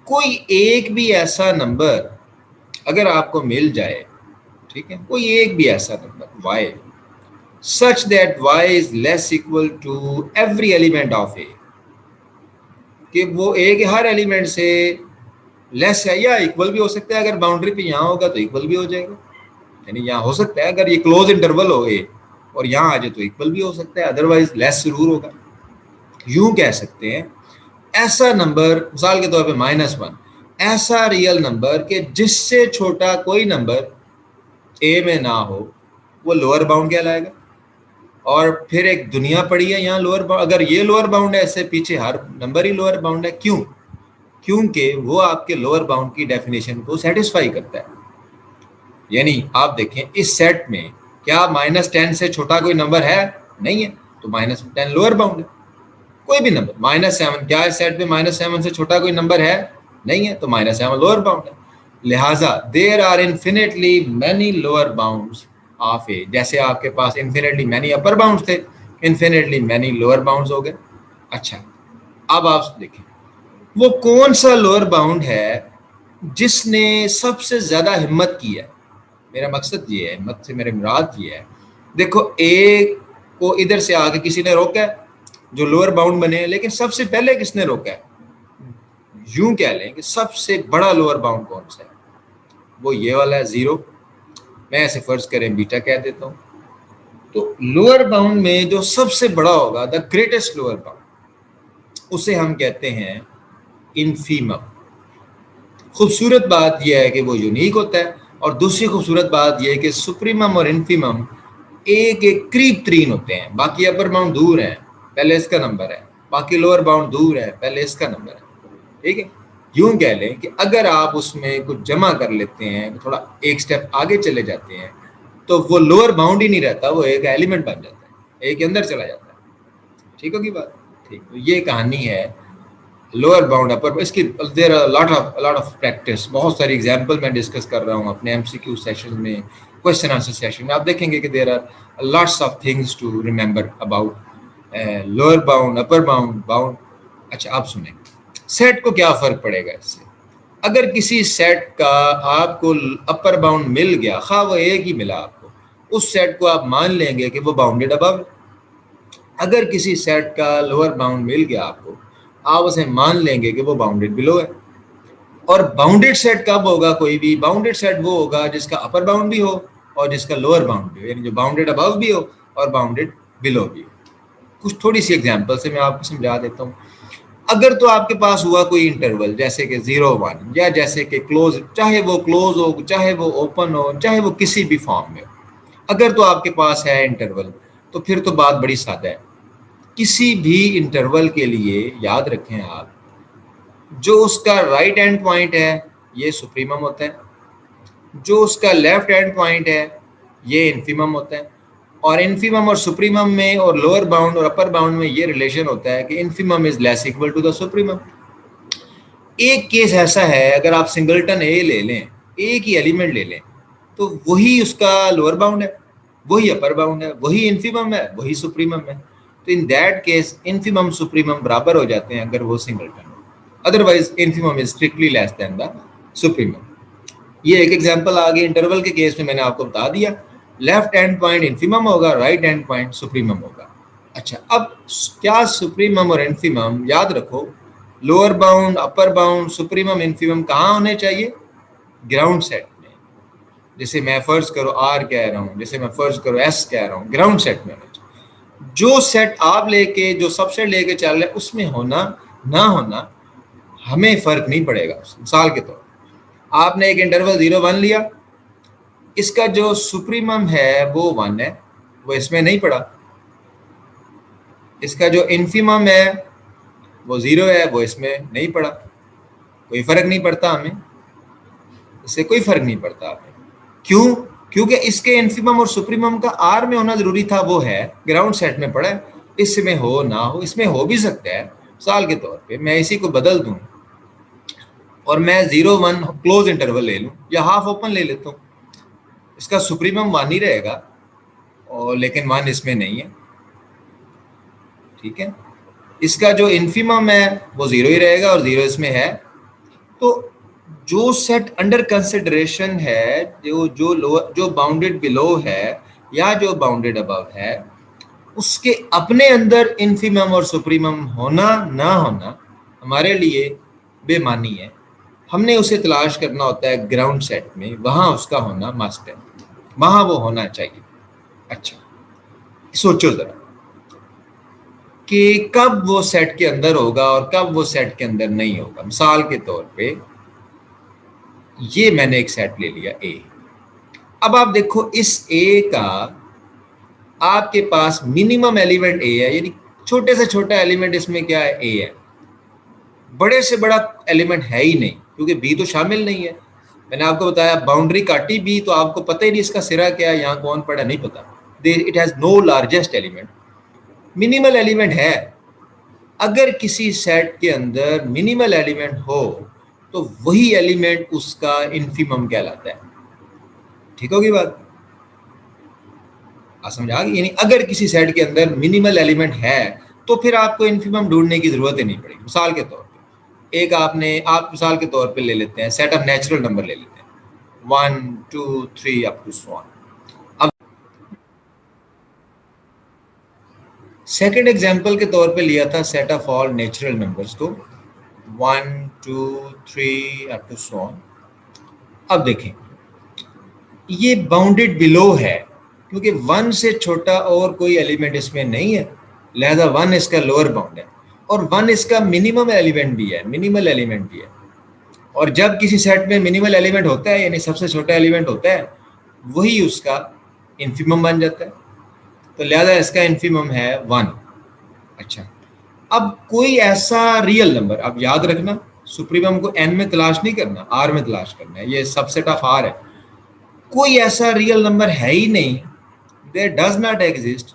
कोई एक भी ऐसा नंबर अगर आपको मिल जाए, ठीक है, कोई एक भी ऐसा number y such that y is less equal to every element of a, कि वो a के हर एलिमेंट से लेस है या इक्वल भी हो सकता है। अगर बाउंड्री पे यहाँ होगा तो इक्वल भी हो जाएगा, यानी यहाँ हो सकता है अगर ये क्लोज इंटरवल हो ए और यहाँ आ जाए तो इक्वल भी हो सकता है, अदरवाइज लेस जरूर होगा। यूं कह सकते हैं ऐसा नंबर, मिसाल के तौर पे -1, ऐसा रियल नंबर कि जिससे छोटा कोई नंबर ए में ना हो, वो लोअर बाउंड कहलाएगा। और फिर एक दुनिया पड़ी है यहाँ लोअर बाउंड, अगर ये लोअर बाउंड है इससे पीछे हर नंबर ही लोअर बाउंड है। क्यों? क्योंकि वो आपके लोअर बाउंड की डेफिनेशन को सेटिस्फाई करता है। यानी आप देखें इस सेट में क्या -10 से छोटा कोई नंबर है? नहीं है, तो -10 लोअर बाउंड है। कोई भी नंबर -7, क्या इस सेट में -7 से छोटा कोई नंबर है? नहीं है, तो -7 लोअर बाउंड है। लिहाजा there are infinitely many lower bounds of A, जैसे आपके पास इन्फिनिटली मैनी अपर बाउंड्स थे, इन्फिनिटली मैनी लोअर बाउंड्स हो गए। अच्छा, अब आप देखें वो कौन सा लोअर बाउंड है जिसने सबसे ज्यादा हिम्मत की है। मेरा मकसद ये है, हिम्मत से मेरे मुराद ये है, देखो ए को इधर से आके किसी ने रोका है जो लोअर बाउंड बने हैं, लेकिन सबसे पहले किसने रोका है? यूं कह लें कि सबसे बड़ा लोअर बाउंड कौन सा है? वो ये वाला है 0। मैं ऐसे फर्ज करें बीटा कह देता हूं। तो लोअर बाउंड में जो सबसे बड़ा होगा, द ग्रेटेस्ट लोअर बाउंड, उसे हम कहते हैं इन्फीमम। खूबसूरत बात यह है कि वो यूनिक होता है, और दूसरी खूबसूरत बात यह है कि सुप्रीमम और इन्फीमम एक एक करीब तरीन होते हैं। बाकी अपर बाउंड दूर है, पहले इसका नंबर है, बाकी लोअर बाउंड दूर है, पहले इसका नंबर है। ठीक है, यूं कह लें कि अगर आप उसमें कुछ जमा कर लेते हैं, थोड़ा एक स्टेप आगे चले जाते हैं, तो वो लोअर बाउंड ही नहीं रहता, वो एक एलिमेंट बन जाता है, एक के अंदर चला जाता है। ठीक होगी बात? ठीक, तो ये कहानी है लोअर बाउंड अपर। इसकी there are lot of practice, बहुत सारी एग्जांपल मैं डिस्कस कर रहा हूँ अपने एमसीक्यू सेशन में, क्वेश्चन आंसर सेशन में। आप देखेंगे कि there are lots of things to remember about lower bound, upper bound, bound. अच्छा, आप सुने सेट को क्या फर्क पड़ेगा इससे? अगर किसी सेट का आपको अपर बाउंड मिल गया, खा वो एक ही मिला आपको, उस सेट को आप मान लेंगे कि वो बाउंडेड अबव। अगर किसी सेट का लोअर बाउंड मिल गया आपको, आप उसे मान लेंगे कि वो बाउंडेड बिलो है। और बाउंडेड सेट कब होगा? कोई भी बाउंडेड सेट वो होगा जिसका अपर बाउंड भी हो और जिसका लोअर बाउंड भी हो, यानी जो बाउंडेड अबव भी हो और बाउंडेड बिलो भी हो। कुछ थोड़ी सी एग्जांपल से मैं आपको समझा देता हूँ। अगर तो आपके पास हुआ कोई इंटरवल जैसे कि 0-1, या जैसे कि क्लोज, चाहे वो क्लोज हो, चाहे वो ओपन हो, चाहे वो किसी भी फॉर्म में हो, अगर तो आपके पास है इंटरवल, तो फिर तो बात बड़ी सादा है। किसी भी इंटरवल के लिए याद रखें आप, जो उसका राइट एंड पॉइंट है ये सुप्रीमम होता है, जो उसका लेफ्ट एंड पॉइंट है ये इन्फीमम होता है। और इन्फीमम और सुप्रीमम में और लोअर बाउंड और अपर बाउंड में ये रिलेशन होता है कि infimum is less equal to the supremum. एक केस ऐसा है, अगर आप सिंगलटन ए ले लें, एक ही एलिमेंट ले लें, तो वही उसका लोअर बाउंड है, वही अपर बाउंड है, वही इन्फीमम है, वही सुप्रीमम है। तो in that case infimum supremum बराबर हो जाते हैं अगर वो सिंगलटन हो, otherwise infimum is strictly less than the supremum. ये एक एग्जांपल आ गई। इंटरवल के केस में मैंने आपको बता दिया, लेफ्ट एंड पॉइंट इन्फीमम होगा, राइट एंड पॉइंट सुप्रीमम होगा। अच्छा, अब क्या सुप्रीमम और इन्फीमम, याद रखो, lower bound, upper bound, supremum, infimum कहाँ होने चाहिए? ग्राउंड सेट में। जैसे मैं फर्ज करो आर कह रहा हूँ, जैसे मैं फर्ज करो एस कह रहा हूँ, ग्राउंड सेट में होना चाहिए। जो सेट आप लेके, जो सबसेट लेके चल रहे, उसमें होना ना होना हमें फर्क नहीं पड़ेगा। मिसाल के तौर आपने एक इंटरवल 0-1 लिया, इसका जो सुप्रीमम है वो 1 है, वो इसमें नहीं पड़ा। इसका जो इन्फीमम है वो 0 है, वो इसमें नहीं पड़ा। कोई फर्क नहीं पड़ता हमें, इससे कोई फर्क नहीं पड़ता हमें। क्यों? क्योंकि इसके इन्फीमम और सुप्रीमम का आर में होना जरूरी था, वो है ग्राउंड सेट में पड़ा है। इसमें हो ना हो, इसमें हो भी सकता है। मिसाल के तौर पे मैं इसी को बदल दूं और मैं 0-1 क्लोज इंटरवल ले लूं या हाफ ओपन ले लेता हूं, इसका सुप्रीमम 1 ही रहेगा, और लेकिन 1 इसमें नहीं है, ठीक है। इसका जो इन्फीमम है वो 0 ही रहेगा और 0 इसमें है। तो जो सेट अंडर कंसिडरेशन है, जो बाउंडेड बिलो है या जो बाउंडेड अबव है, उसके अपने अंदर इन्फीमम और सुप्रीमम होना ना होना हमारे लिए बेमानी है। हमने उसे तलाश करना होता है ग्राउंड सेट में, वहां उसका होना मस्ट है, वहां वो होना चाहिए। अच्छा, सोचो जरा कि कब वो सेट के अंदर होगा और कब वो सेट के अंदर नहीं होगा। मिसाल के तौर पे ये मैंने एक सेट ले लिया ए। अब आप देखो इस ए का आपके पास मिनिमम एलिमेंट ए है, यानी छोटे से छोटा एलिमेंट इसमें क्या है, ए है। बड़े से बड़ा एलिमेंट है ही नहीं, क्योंकि बी तो शामिल नहीं है। मैंने आपको बताया बाउंड्री काटी बी, तो आपको पता ही नहीं इसका सिरा क्या है, यहाँ कौन पड़ा नहीं पता। It has no largest element, minimal element है। अगर किसी सेट के अंदर मिनिमल एलिमेंट हो तो वही एलिमेंट उसका इन्फीमम कहलाता है। ठीक होगी बात, समझ आ गई? यानी अगर किसी सेट के अंदर मिनिमल एलिमेंट है तो फिर आपको इन्फीमम ढूंढने की जरूरत ही नहीं पड़ेगी। मिसाल के तौर पे आप मिसाल के तौर पे ले लेते हैं सेट ऑफ नेचुरल नंबर ले लेते हैं 1 2 3 अप टू सो ऑन। अब सेकंड एग्जांपल के तौर पे लिया था set of all natural numbers को 1 2 3 अप टू सो ऑन। अब देखें ये बाउंडेड बिलो है, क्योंकि 1 से छोटा और कोई एलिमेंट इसमें नहीं है, लिहाजा 1 इसका लोअर बाउंड है और 1 इसका मिनिमम एलिमेंट भी है, मिनिमल एलिमेंट भी है। और जब किसी सेट में मिनिमल एलिमेंट होता है, यानी सबसे छोटा एलिमेंट होता है, वही उसका इन्फीमम बन जाता है। तो लिहाजा इसका इन्फीमम है 1। अच्छा, अब कोई ऐसा रियल नंबर, अब याद रखना सुप्रीमम को एन में तलाश नहीं करना, आर में तलाश करना है, ये सबसेट ऑफ आर है। कोई ऐसा रियल नंबर है ही नहीं, देयर डज नॉट एग्जिस्ट,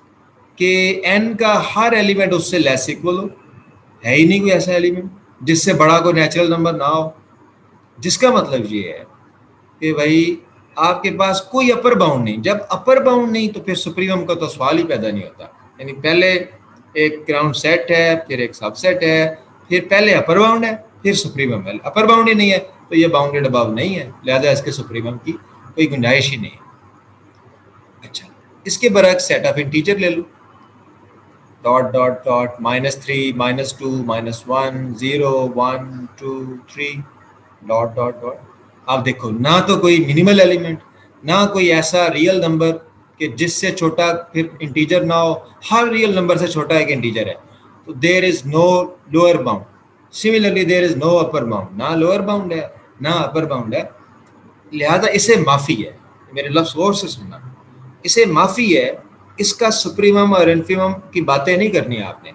कि एन का हर एलिमेंट उससे लेस इक्वल हो। है ही नहीं कोई ऐसा एलिमेंट जिससे बड़ा कोई नेचुरल नंबर ना हो। जिसका मतलब ये है कि भाई आपके पास कोई अपर बाउंड नहीं। जब अपर बाउंड नहीं तो फिर सुप्रीमम का तो सवाल ही पैदा नहीं होता। यानी पहले एक ग्राउंड सेट है, फिर एक सबसेट है, फिर पहले अपर बाउंड है, फिर सुप्रीमम है। अपर बाउंड ही नहीं है तो ये बाउंडेड अबव नहीं है, लिहाजा इसके सुप्रीमम की कोई गुंजाइश ही नहीं है। अच्छा, इसके बरक्स सेट ऑफ इंटीजर ले लो, dot dot dot -3 -2 -1 0 1 2 3 dot dot dot. आप देखो ना तो कोई मिनिमल एलिमेंट, ना कोई ऐसा रियल नंबर कि जिससे छोटा फिर इंटीजर ना हो। हर रियल नंबर से छोटा एक इंटीजर है, तो there is no lower bound. Similarly there is no upper bound, ना लोअर बाउंड है ना अपर बाउंड है, लिहाजा इसे माफी है। मेरे लफ्ज़ गौर से सुनना, इसे माफी है। इसका सुप्रीमम और इन्फीमम की बातें नहीं करनी आपने।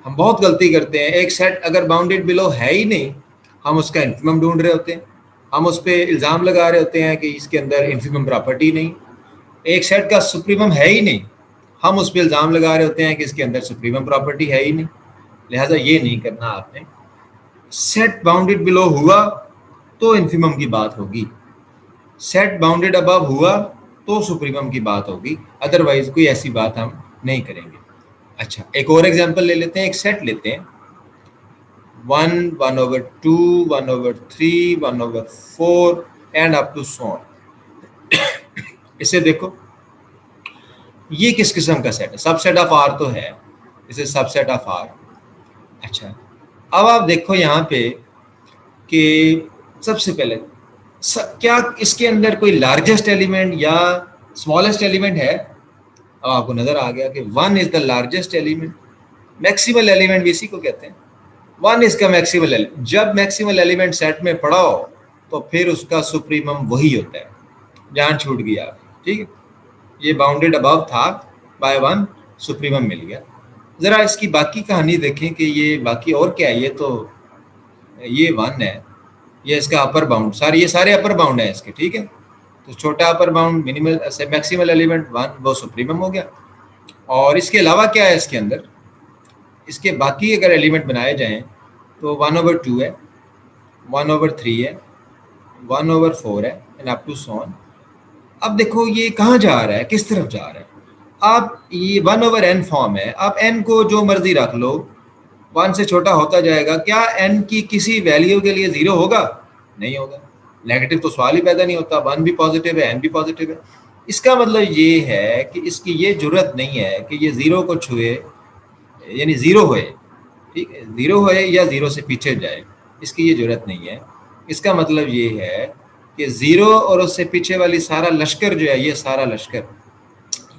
हम बहुत गलती करते हैं, एक सेट अगर बाउंडेड बिलो है ही नहीं, हम उसका इन्फीमम ढूंढ रहे होते हैं, हम उस पर इल्ज़ाम लगा रहे होते हैं कि इसके अंदर इन्फीमम प्रॉपर्टी नहीं। एक सेट का सुप्रीमम है ही नहीं, हम उस पर इल्ज़ाम लगा रहे होते हैं कि इसके अंदर सुप्रीमम प्रॉपर्टी है ही नहीं। लिहाजा ये नहीं करना आपने। सेट बाउंडेड बिलो हुआ तो इन्फीमम की बात होगी, सेट बाउंडेड अबव हुआ तो सुप्रीमम की बात होगी, अदरवाइज कोई ऐसी बात हम नहीं करेंगे। अच्छा, एक और एग्जांपल ले लेते हैं, एक सेट लेते हैं 1 1/2 1/3 1/4 and up to so on. इसे देखो, ये किस किस्म का सेट है? सबसेट ऑफ आर तो है, इसे सबसेट ऑफ आर। अच्छा, अब आप देखो यहाँ पे कि सबसे पहले क्या इसके अंदर कोई लार्जेस्ट एलिमेंट या स्मॉलेस्ट एलिमेंट है? अब आपको नजर आ गया कि 1 is the largest element, maximal element भी इसी को कहते हैं। 1 इसका मैक्सिमल एलिमेंट। जब मैक्सिमल एलिमेंट सेट में पड़ा हो तो फिर उसका सुप्रीमम वही होता है। जान छूट गया, ठीक है? ये बाउंडेड अबव था बाय 1, सुप्रीमम मिल गया। जरा इसकी बाकी कहानी देखें कि ये बाकी और क्या है। ये 1 है, ये इसका अपर बाउंड, ये सारे अपर बाउंड है इसके, ठीक है? तो छोटा अपर बाउंड मिनिमल से मैक्सिमल एलिमेंट 1, वो सुप्रीमम हो गया। और इसके अलावा क्या है इसके अंदर? इसके बाकी अगर एलिमेंट बनाए जाएं तो 1/2 है, 1/3 है, 1/4 है and up to so on. अब देखो ये कहाँ जा रहा है, किस तरफ जा रहा है। आप ये 1/n फॉर्म है, आप n को जो मर्जी रख लो, 1 से छोटा होता जाएगा। क्या n की किसी वैल्यू के लिए 0 होगा? नहीं होगा। नेगेटिव तो सवाल ही पैदा नहीं होता। 1 भी पॉजिटिव है, n भी पॉजिटिव है। इसका मतलब ये है कि इसकी ये जरूरत नहीं है कि ये 0 को छुए, यानी 0 होए, ठीक है, 0 होए या 0 से पीछे जाए, इसकी ये जरूरत नहीं है। इसका मतलब ये है कि 0 और उससे पीछे वाली सारा लश्कर जो है, ये सारा लश्कर,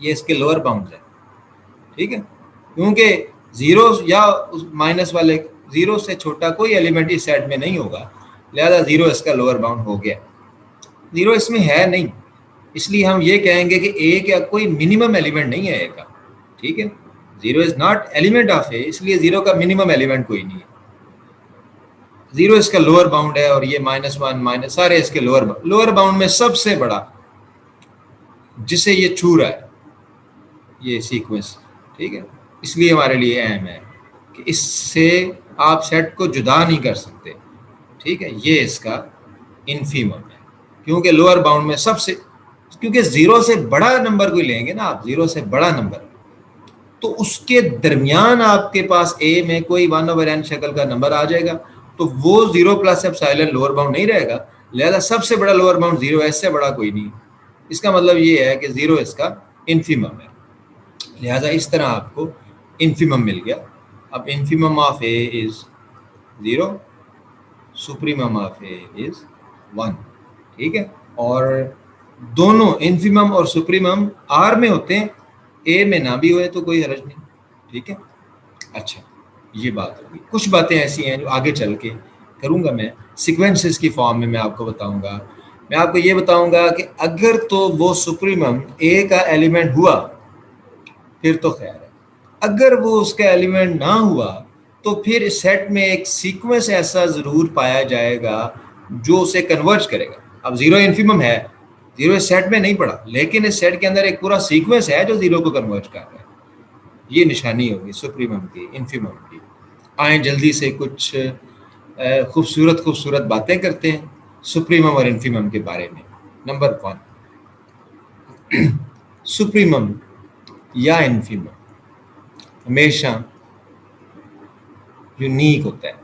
ये इसके लोअर बाउंड है, ठीक है। क्योंकि 0 या माइनस वाले 0 से छोटा कोई एलिमेंट इस सेट में नहीं होगा, लिहाजा 0 इसका लोअर बाउंड हो गया। 0 इसमें है नहीं, इसलिए हम ये कहेंगे कि ए का कोई मिनिमम एलिमेंट नहीं है ए का, ठीक है। 0 इज नॉट एलिमेंट ऑफ ए, इसलिए 0 का मिनिमम एलिमेंट कोई नहीं है। 0 इसका लोअर बाउंड है, और ये -1 माइनस सारे इसके लोअर बाउंड में सबसे बड़ा जिसे ये छू रहा है ये सीक्वेंस, ठीक है। इसलिए हमारे लिए अहम है कि इससे आप सेट को जुदा नहीं कर सकते, ठीक है। ये इसका इन्फीमम है, क्योंकि लोअर बाउंड में सबसे, क्योंकि 0 से बड़ा नंबर कोई लेंगे ना आप, 0 से बड़ा नंबर, तो उसके दरमियान आपके पास ए में कोई 1/n शक्ल का नंबर आ जाएगा, तो वो 0 प्लस एप्सिलॉन लोअर बाउंड नहीं रहेगा। लिहाजा सबसे बड़ा लोअर बाउंड 0 है, इससे बड़ा कोई नहीं। इसका मतलब ये है कि 0 इसका इन्फीमम है, लिहाजा इस तरह आपको इन्फीमम मिल गया। अब infimum of A is 0, supremum of A is 1, ठीक है। और दोनों इन्फीमम और सुप्रीमम आर में होते हैं, ए में ना भी हुए तो कोई हर्ज नहीं, ठीक है। अच्छा, ये बात होगी। कुछ बातें ऐसी हैं जो आगे चल के करूँगा मैं, सीक्वेंसेस की फॉर्म में मैं आपको बताऊंगा। मैं आपको ये बताऊंगा कि अगर तो वो सुप्रीमम ए का एलिमेंट हुआ फिर तो खैर है, अगर वो उसका एलिमेंट ना हुआ तो फिर इस सेट में एक सीक्वेंस ऐसा ज़रूर पाया जाएगा जो उसे कन्वर्ज करेगा। अब 0 इन्फीमम है, 0 इस सेट में नहीं पड़ा, लेकिन इस सेट के अंदर एक पूरा सीक्वेंस है जो 0 को कन्वर्ज कर रहा है। ये निशानी होगी सुप्रीमम की, इन्फीमम की। आए जल्दी से कुछ खूबसूरत बातें करते हैं सुप्रीमम और इन्फीमम के बारे में। नंबर 1, सुप्रीमम या इन्फीमम हमेशा यूनिक होता है,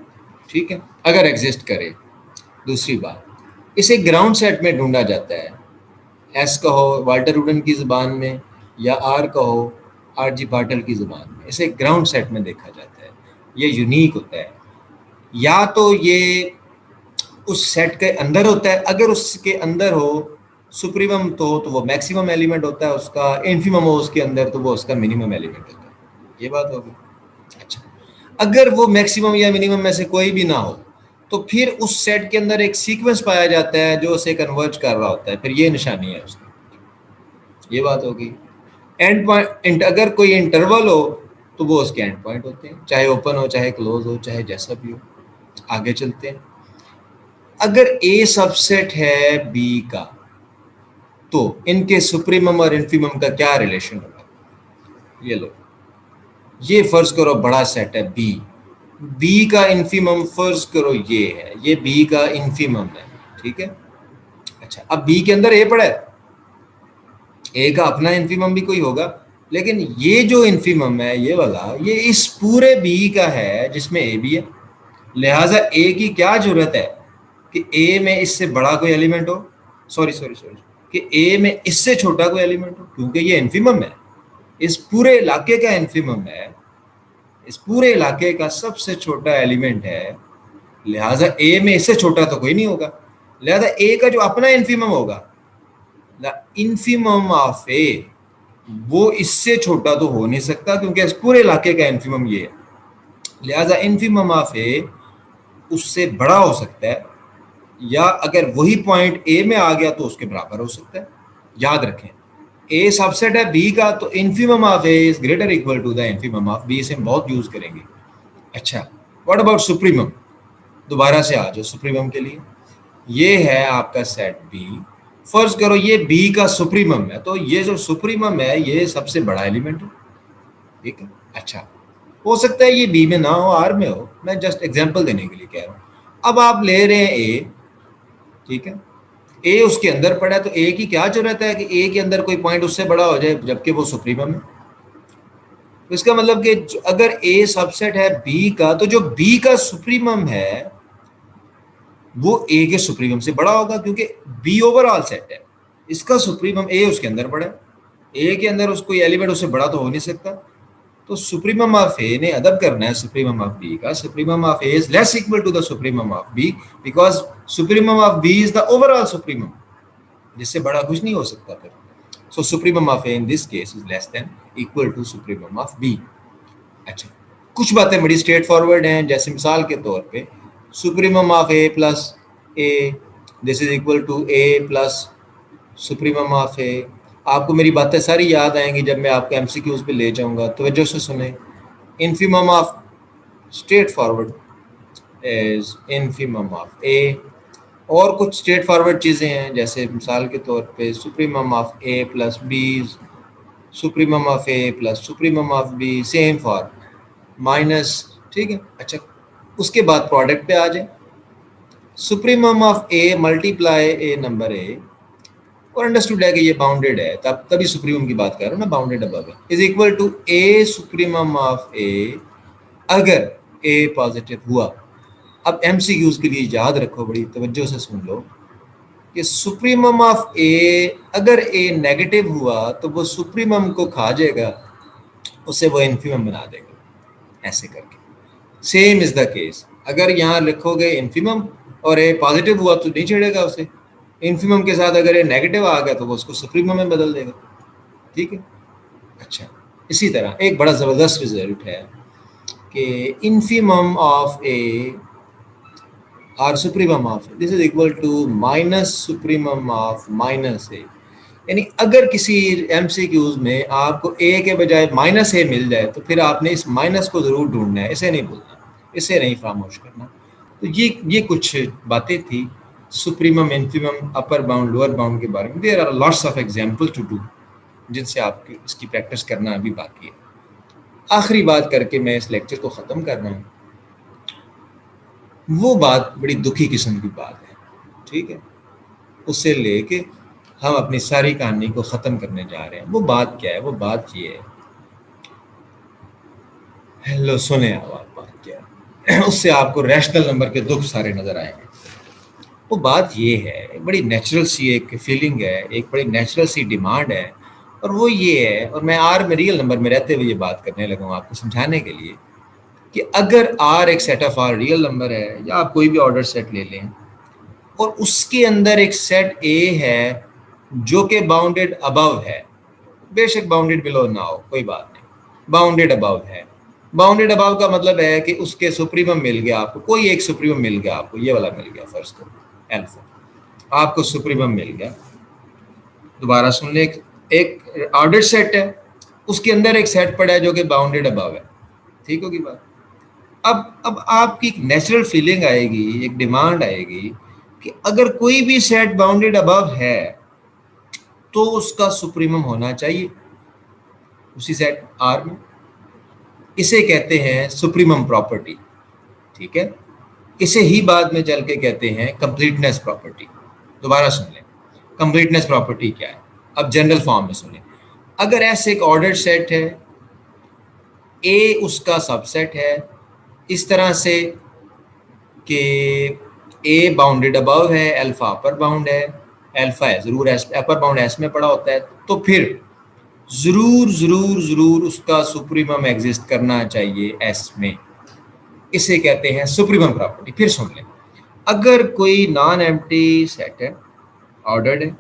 ठीक है, अगर एग्जिस्ट करे। दूसरी बात, इसे ग्राउंड सेट में ढूंढा जाता है, एस कहो वाल्टर रूडन की ज़ुबान में, या आर कहो आर.जी. पाटिल की ज़ुबान में, इसे ग्राउंड सेट में देखा जाता है। ये यूनिक होता है, या तो ये उस सेट के अंदर होता है, अगर उसके अंदर हो सुप्रीमम तो वो मैक्सिमम एलिमेंट होता है उसका, इन्फीमम हो उसके अंदर तो वो उसका मिनिमम एलिमेंट होता है। ये बात होगी। अच्छा, अगर वो मैक्सिमम या मिनिमम में से कोई भी ना हो तो फिर उस सेट के अंदर एक सीक्वेंस पाया जाता है जो उसे कन्वर्ज कर रहा होता है, फिर ये निशानी है उसकी। ये बात होगी। एंड पॉइंट, अगर कोई इंटरवल हो तो वो उसके एंड पॉइंट होते हैं, चाहे ओपन हो चाहे क्लोज हो चाहे जैसा भी हो। आगे चलते हैं। अगर ए सबसेट है बी का तो इनके सुप्रीमम और इन्फीमम का क्या रिलेशन होगा? ये लो, ये फर्ज करो बड़ा सेट है बी, बी का इन्फीमम फर्ज करो ये है, ये बी का इन्फीमम है, ठीक है। अच्छा, अब बी के अंदर ए पड़ा है, ए का अपना इन्फीमम भी कोई होगा, लेकिन ये जो इन्फीमम है ये वाला, ये इस पूरे बी का है जिसमें ए भी है। लिहाजा ए की क्या जरूरत है कि ए में इससे बड़ा कोई एलिमेंट हो, सॉरी कि ए में इससे छोटा कोई एलिमेंट हो, क्योंकि ये इन्फीमम है, इस पूरे इलाके का इन्फीमम है, इस पूरे इलाके का सबसे छोटा एलिमेंट है। लिहाजा ए में इससे छोटा तो कोई नहीं होगा, लिहाजा ए का जो अपना इन्फीमम होगा, द इन्फीमम ऑफ ए, वो इससे छोटा तो हो नहीं सकता क्योंकि इस पूरे इलाके का इन्फीमम ये है। लिहाजा इन्फीमम ऑफ ए उससे बड़ा हो सकता है, या अगर वही पॉइंट ए में आ गया तो उसके बराबर हो सकता है। याद रखें, ए सबसेट है बी का, तो infimum of A is greater equal to the infimum of B. इसे हम बहुत यूज करेंगे। अच्छा, व्हाट अबाउट सुप्रीमम? दोबारा से आ जाओ सुप्रीमम के लिए। ये है आपका सेट बी, फर्ज करो ये बी का सुप्रीमम है, तो ये जो सुप्रीमम है ये सबसे बड़ा एलिमेंट है, ठीक है। अच्छा, हो सकता है ये बी में ना हो, आर में हो, मैं जस्ट एग्जांपल देने के लिए कह रहा हूं। अब आप ले रहे हैं ए, ठीक है, ए उसके अंदर पड़ा है, तो ए की क्या जरूरत है कि ए के अंदर कोई पॉइंट उससे बड़ा हो जाए जबकि वो सुप्रीमम है। तो इसका मतलब कि अगर ए सबसेट है बी का, तो जो बी का सुप्रीमम है वो ए के सुप्रीमम से बड़ा होगा, क्योंकि बी ओवरऑल सेट है, इसका सुप्रीमम ए उसके अंदर पड़ा है, ए के अंदर उसको एलिमेंट उससे बड़ा तो हो नहीं सकता। तो सुप्रीमम ऑफ ए ने अदब करना है सुप्रीमम ऑफ बी का। Supremum of A is less equal to the supremum of B, because supremum of B is the overall supremum, जिससे बड़ा कुछ नहीं हो सकता फिर। So supremum of A in this case is less than equal to supremum of B. अच्छा, कुछ बातें बड़ी स्ट्रेट फॉरवर्ड हैं, जैसे मिसाल के तौर पे supremum of A plus A, this is equal to A plus supremum of A. आपको मेरी बातें सारी याद आएंगी जब मैं आपको एमसीक्यूज पे ले जाऊंगा, तवज्जो से सुने। Infimum of straightforward is infimum of A. और कुछ स्ट्रेट फॉरवर्ड चीज़ें हैं, जैसे मिसाल के तौर पे supremum of A plus B, supremum of A plus supremum of B, same for minus, ठीक है। अच्छा, उसके बाद प्रोडक्ट पे आ जाए। Supremum of A multiply a number A, और अंडरस्टूड है कि ये बाउंडेड है, तब तभी सुप्रीमम की बात कर रहा हूँ ना, बाउंडेड अबव है, is equal to A supremum of A अगर ए पॉजिटिव हुआ। अब एमसीक्यूज के लिए याद रखो, बड़ी तवज्जो से सुन लो कि सुप्रीमम ऑफ ए अगर ए नेगेटिव हुआ तो वो सुप्रीमम को खा जाएगा, उसे वो इन्फीमम बना देगा, ऐसे करके। सेम इज द केस, अगर यहाँ लिखोगे इन्फीमम और ए पॉजिटिव हुआ तो नहीं छेड़ेगा उसे, इन्फीमम के साथ अगर ए नेगेटिव आ गया तो वो उसको सुप्रीमम में बदल देगा, ठीक है। अच्छा, इसी तरह एक बड़ा ज़बरदस्त रिजल्ट है कि इन्फीमम ऑफ ए और supremum of A, this is equal to minus supremum of minus A. यानी अगर किसी एमसीक्यूज में आपको ए के बजाय माइनस ए मिल जाए तो फिर आपने इस माइनस को ज़रूर ढूंढना है, इसे नहीं भूलना, इसे नहीं खामोश करना। तो ये कुछ बातें थी supremum, infimum, upper bound, lower bound के बारे में। There are lots of example to do, जिनसे आपकी इसकी प्रैक्टिस करना अभी बाकी है। आखिरी बात करके मैं इस लेक्चर को ख़त्म कर रहा हूँ। वो बात बड़ी दुखी किस्म की बात है, ठीक है, उससे लेके हम अपनी सारी कहानी को ख़त्म करने जा रहे हैं। वो बात क्या है? वो बात ये है, हेलो सुने बात क्या है उससे आपको रैशनल नंबर के दुख सारे नज़र आएंगे। वो बात ये है, बड़ी नेचुरल सी एक फीलिंग है, एक बड़ी नेचुरल सी डिमांड है, और वो ये है, और मैं आर में रियल नंबर में रहते हुए ये बात करने लगा हूँ आपको समझाने के लिए, कि अगर आर एक set of R real number है, या आप कोई भी ऑर्डर सेट ले लें, और उसके अंदर एक सेट ए है जो कि बाउंडेड अबव है, बेशक बाउंडेड बिलो ना हो, कोई बात नहीं, बाउंडेड अबव है। बाउंडेड अबव का मतलब है कि उसके सुप्रीमम मिल गया आपको, कोई एक सुप्रीमम मिल गया आपको, ये वाला मिल गया, फर्स्ट को अल्फा, आपको सुप्रीमम मिल गया। दोबारा सुन ले, एक ऑर्डर सेट है, उसके अंदर एक सेट पड़ा है जो कि बाउंडेड अबव है, ठीक होगी बात। अब आपकी एक नेचुरल फीलिंग आएगी, एक डिमांड आएगी कि अगर कोई भी सेट बाउंडेड अबव है तो उसका सुप्रीमम होना चाहिए उसी सेट आर में। इसे कहते हैं सुप्रीमम प्रॉपर्टी, ठीक है। इसे ही बाद में चल के कहते हैं कंप्लीटनेस प्रॉपर्टी। दोबारा सुन लें, कंप्लीटनेस प्रॉपर्टी क्या है, अब जनरल फॉर्म में सुने। अगर ऐसे एक ऑर्डर सेट है, ए उसका सबसेट है, इस तरह से कि ए बाउंडेड अबव है, अल्फा अपर बाउंड है, अल्फा है ज़रूर अपर बाउंड एस में पड़ा होता है, तो फिर ज़रूर उसका सुप्रीमम एग्जिस्ट करना चाहिए एस में। इसे कहते हैं सुप्रीमम प्रॉपर्टी। फिर सुन लें, अगर कोई नॉन एम्प्टी सेट है, ऑर्डर्ड है,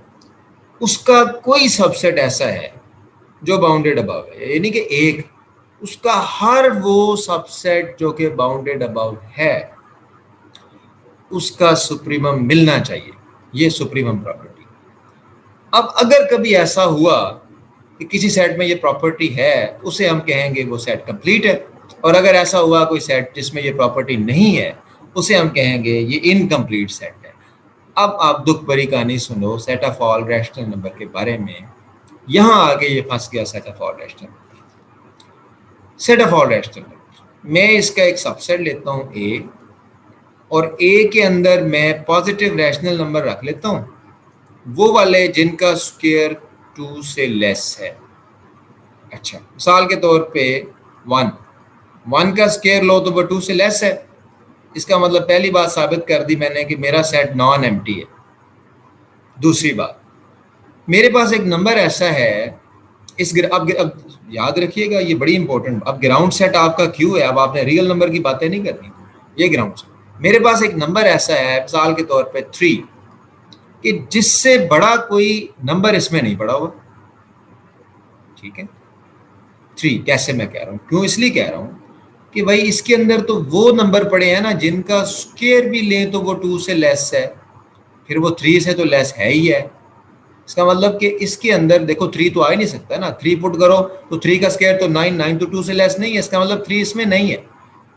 उसका कोई सबसेट ऐसा है जो बाउंडेड अबव है, यानी कि एक, उसका हर वो सबसेट जो कि बाउंडेड अबव है उसका सुप्रीमम मिलना चाहिए, ये सुप्रीमम प्रॉपर्टी। अब अगर कभी ऐसा हुआ कि किसी सेट में ये प्रॉपर्टी है, उसे हम कहेंगे वो सेट कंप्लीट है, और अगर ऐसा हुआ कोई सेट जिसमें ये प्रॉपर्टी नहीं है, उसे हम कहेंगे ये इनकम्प्लीट सेट है। अब आप दुख भरी कहानी सुनो set of all rational number के बारे में। यहां आके ये फंस गया set of all rational number. Set of all rational number, मैं इसका एक सबसेट लेता हूं ए, और ए के अंदर मैं पॉजिटिव रैशनल नंबर रख लेता हूं, वो वाले जिनका स्क्वायर 2 से लेस है। अच्छा, मिसाल के तौर पे 1 का स्क्वायर लो तो वो 2 से लेस है। इसका मतलब पहली बात साबित कर दी मैंने कि मेरा सेट नॉन एम्प्टी है। दूसरी बात, मेरे पास एक नंबर ऐसा है, अब याद रखिएगा, ये बड़ी इंपॉर्टेंट। अब ग्राउंड सेट आपका क्यों है, अब आपने रियल नंबर की बातें नहीं करनी, ये ग्राउंड सेट। मेरे पास एक नंबर ऐसा है मिसाल के तौर पे 3, कि जिससे बड़ा कोई नंबर इसमें नहीं पड़ा हुआ। ठीक है, 3 कैसे मैं कह रहा हूँ, क्यों इसलिए कह रहा हूँ कि भाई इसके अंदर तो वो नंबर पड़े हैं ना जिनका स्क्वायर भी लें तो वो 2 से लेस है, फिर वो 3 से तो लेस है ही है। इसका मतलब कि इसके अंदर देखो 3 तो आ ही नहीं सकता ना, 3 पुट करो तो 3 का स्क्वायर तो 9, 9 तो 2 से लेस नहीं है। इसका मतलब 3 इसमें नहीं है,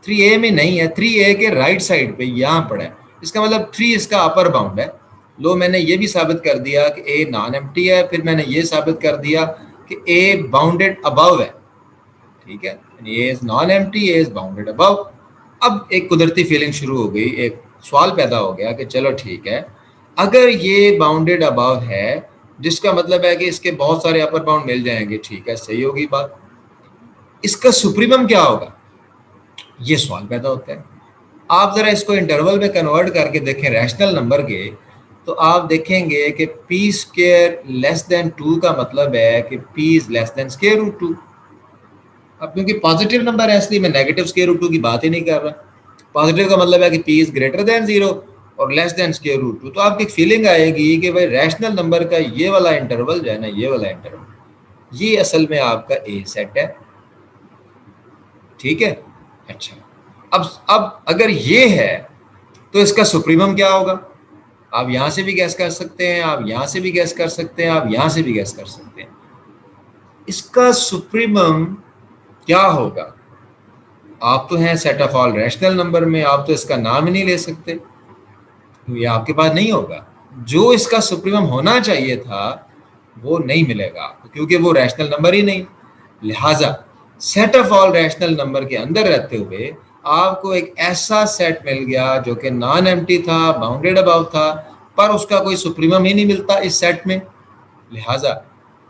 3a में नहीं है, 3a के राइट साइड पे यहाँ पड़ा है। इसका मतलब 3 इसका अपर बाउंड है। लो, मैंने ये भी साबित कर दिया कि a नॉन एम्प्टी है, फिर मैंने ये साबित कर दिया कि a बाउंडेड अबव है। ठीक है, A is non empty, A is bounded above. अब एक कुदरती फीलिंग शुरू हो गई, एक सवाल पैदा हो गया कि चलो ठीक है, अगर ये बाउंडेड अबव है जिसका मतलब है कि इसके बहुत सारे अपर बाउंड मिल जाएंगे, ठीक है, सही होगी बात। इसका सुप्रीमम क्या होगा, ये सवाल पैदा होता है। आप जरा इसको इंटरवल में कन्वर्ट करके देखें रैशनल नंबर के, तो आप देखेंगे कि पी स्क्वायर लेस देन 2 का मतलब है कि P is less than square root 2। अब क्योंकि पॉजिटिव नंबर है इसलिए मैं नेगेटिव स्क्वायर रूट 2 की बात ही नहीं कर रहा। पॉजिटिव का मतलब है कि पी इज ग्रेटर देन 0 और लेस देन स्क्वायर रूट 2। तो आपकी एक फीलिंग आएगी कि भाई रैशनल नंबर का ये वाला इंटरवल जो है ना, ये वाला इंटरवल, ये असल में आपका ए सेट है। ठीक है, अच्छा, अब अगर ये है तो इसका सुप्रीमम क्या होगा। आप यहां से भी गैस कर सकते हैं, आप यहां से भी गैस कर सकते हैं, आप यहां से भी गैस कर सकते हैं। इसका सुप्रीमम क्या होगा। आप तो हैं set of all rational number में, आप तो इसका नाम ही नहीं ले सकते, तो ये आपके पास नहीं होगा। जो इसका सुप्रीमम होना चाहिए था वो नहीं मिलेगा आपको, क्योंकि वो रैशनल नंबर ही नहीं। लिहाजा set of all rational number के अंदर रहते हुए आपको एक ऐसा सेट मिल गया जो कि नॉन एम्प्टी था, बाउंडेड अबाउ था, पर उसका कोई सुप्रीमम ही नहीं मिलता इस सेट में। लिहाजा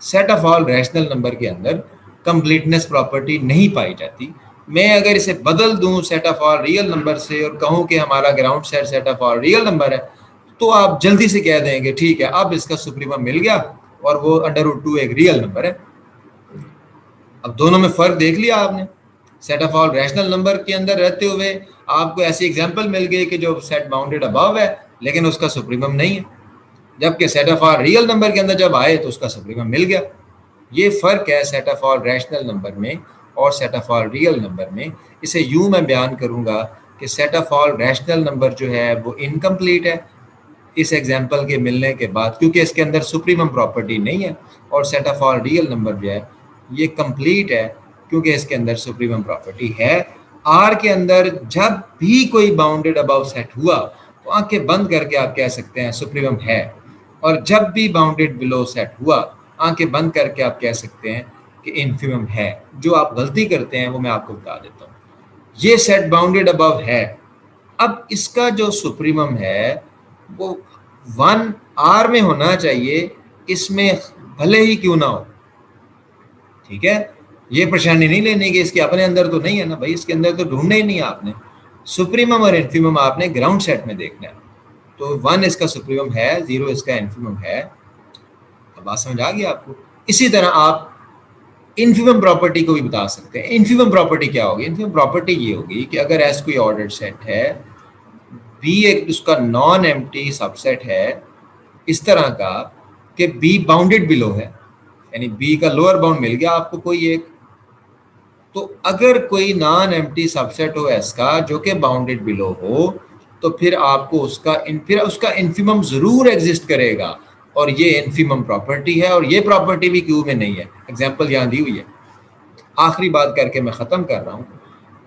set of all rational number के अंदर कंप्लीटनेस प्रॉपर्टी नहीं पाई जाती। मैं अगर इसे बदल दूं set of all real number से और कहूं कि हमारा ground set set of all real number है, तो आप जल्दी से कह देंगे ठीक है, अब इसका सुप्रीमम मिल गया और वो √2 एक रियल नंबर है। अब दोनों में फर्क देख लिया आपने। Set of all rational number के अंदर रहते हुए आपको ऐसी एग्जांपल मिल गई कि जो सेट बाउंडेड अबव है लेकिन उसका सुप्रीमम नहीं है, जबकि set of all real number के अंदर जब आए तो उसका सुप्रीमम मिल गया। ये फर्क है set of all rational number में और set of all real number में। इसे यूं मैं बयान करूंगा कि set of all rational number जो है वो इनकम्प्लीट है इस एग्जाम्पल के मिलने के बाद, क्योंकि इसके अंदर सुप्रीमम प्रॉपर्टी नहीं है। और set of all real number जो है ये कंप्लीट है क्योंकि इसके अंदर सुप्रीमम प्रॉपर्टी है। आर के अंदर जब भी कोई बाउंडेड अबव सेट हुआ तो आंखें बंद करके आप कह सकते हैं सुप्रीमम है, और जब भी बाउंडेड बिलो सेट हुआ आंखें बंद करके आप कह सकते हैं कि इन्फिमम है। जो आप गलती करते हैं वो मैं आपको बता देता हूँ। ये सेट बाउंडेड अबव है, अब इसका जो सुप्रीमम है वो 1R में होना चाहिए, इसमें भले ही क्यों ना हो। ठीक है, ये परेशानी नहीं लेने की, इसके अपने अंदर तो नहीं है ना भाई, इसके अंदर तो ढूंढना ही नहीं है आपने। सुप्रीमम और इन्फिमम आपने ग्राउंड सेट में देखना है। तो 1 इसका सुप्रीमम है, 0 इसका इन्फिमम है। अब बात समझ आ गई आपको। इसी तरह आप इन्फिमम प्रॉपर्टी को भी बता सकते हैं। इन्फिमम प्रॉपर्टी क्या होगी, इन्फिमम प्रॉपर्टी ये होगी कि अगर एस कोई ऑर्डर्ड सेट है, बी एक उसका नॉन एम्प्टी सबसेट है इस तरह का कि बी बाउंडेड बिलो है, यानी बी का लोअर बाउंड मिल गया आपको कोई एक, तो अगर कोई नॉन एम्प्टी सबसेट हो एस का जो कि बाउंडेड बिलो हो, तो फिर आपको उसका इन्फिमम जरूर एग्जिस्ट करेगा, और ये इन्फिमम प्रॉपर्टी है, और ये प्रॉपर्टी भी क्यू में नहीं है। एग्जांपल यहां दी हुई है। आखिरी बात करके मैं खत्म कर रहा हूं।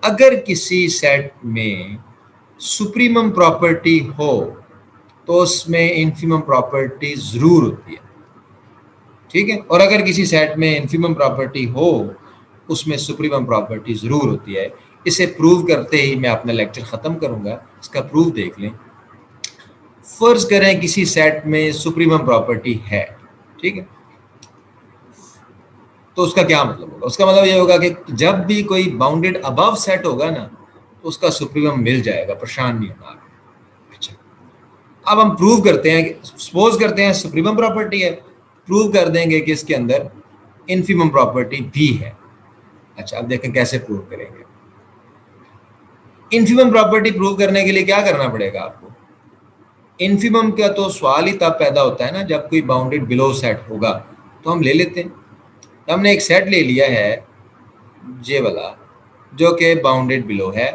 अगर किसी सेट में सुप्रीमम प्रॉपर्टी हो तो उसमें इन्फिमम प्रॉपर्टी जरूर होती है। ठीक है, और अगर किसी सेट में इन्फिमम प्रॉपर्टी हो उसमें सुप्रीमम प्रॉपर्टी जरूर होती है। इसे प्रूव करते ही मैं अपना लेक्चर खत्म करूंगा। इसका प्रूफ देख लें। फर्ज करें किसी सेट में सुप्रीमम प्रॉपर्टी है, ठीक है, तो उसका क्या मतलब होगा? उसका मतलब ये होगा कि जब भी कोई बाउंडेड अबव सेट होगा ना, तो उसका सुप्रीमम मिल जाएगा, परेशान नहीं होना। अच्छा, अब हम प्रूव करते हैं कि सपोज करते हैं सुप्रीमम प्रॉपर्टी है, प्रूव कर देंगे कि इसके अंदर इन्फीमम प्रॉपर्टी भी है। अच्छा, अब देखें कैसे प्रूव करेंगे। इन्फीमम प्रॉपर्टी प्रूव करने के लिए क्या करना पड़ेगा आपको? इन्फीमम का तो सवाल ही तब पैदा होता है ना जब कोई बाउंडेड बिलो सेट होगा। तो हम ले लेते हैं, तो हमने एक सेट ले लिया है ये वाला जो कि बाउंडेड बिलो है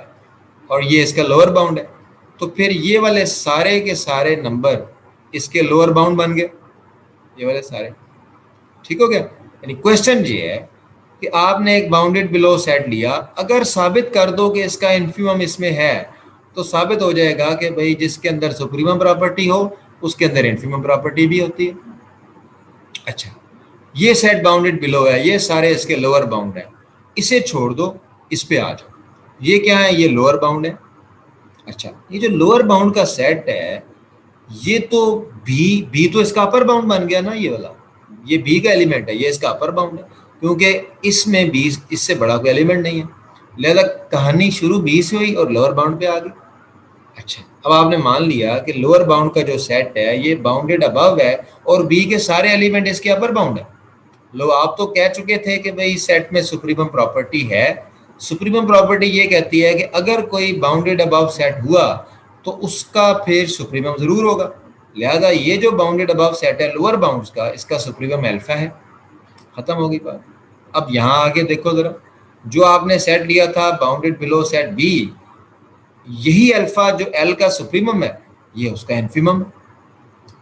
और ये इसका लोअर बाउंड है, तो फिर ये वाले सारे के सारे नंबर इसके लोअर बाउंड बन गए, ये वाले सारे, ठीक हो गया। यानी क्वेश्चन ये है कि आपने एक बाउंडेड बिलो सेट लिया, अगर साबित कर दो कि इसका इन्फीमम इसमें है, तो साबित हो जाएगा कि भाई जिसके अंदर सुप्रीमम प्रॉपर्टी हो उसके अंदर इन्फीमम प्रॉपर्टी भी होती है। अच्छा, ये सेट बाउंडेड बिलो है, ये सारे इसके लोअर बाउंड है, इसे छोड़ दो, इस पे आ जाओ। ये क्या है? ये लोअर बाउंड है। अच्छा, ये जो लोअर बाउंड का सेट है, ये तो बी तो इसका अपर बाउंड बन गया ना, ये वाला, ये बी का एलिमेंट है, ये इसका अपर बाउंड है, क्योंकि इसमें बी इससे बड़ा कोई एलिमेंट नहीं है, लिहाजा कहानी शुरू बी से हुई और लोअर बाउंड पे आ गई। अच्छा, अब आपने मान लिया कि लोअर बाउंड का जो सेट है ये बाउंडेड अबव है और बी के सारे एलिमेंट इसके अपर बाउंड है। लो, आप तो कह चुके थे कि भाई सेट में सुप्रीमम प्रॉपर्टी है। सुप्रीमम प्रॉपर्टी ये कहती है कि अगर कोई बाउंडेड अबव सेट हुआ तो उसका फिर सुप्रीमम जरूर होगा, लिहाजा ये जो बाउंडेड अबव सेट है लोअर बाउंड्स का, इसका सुप्रीमम अल्फा है। खत्म होगी बात। अब यहाँ आगे देखो जरा, जो आपने सेट लिया था बाउंडेड बिलो सेट बी, यही अल्फा जो एल का सुप्रीमम है ये उसका इन्फीमम है,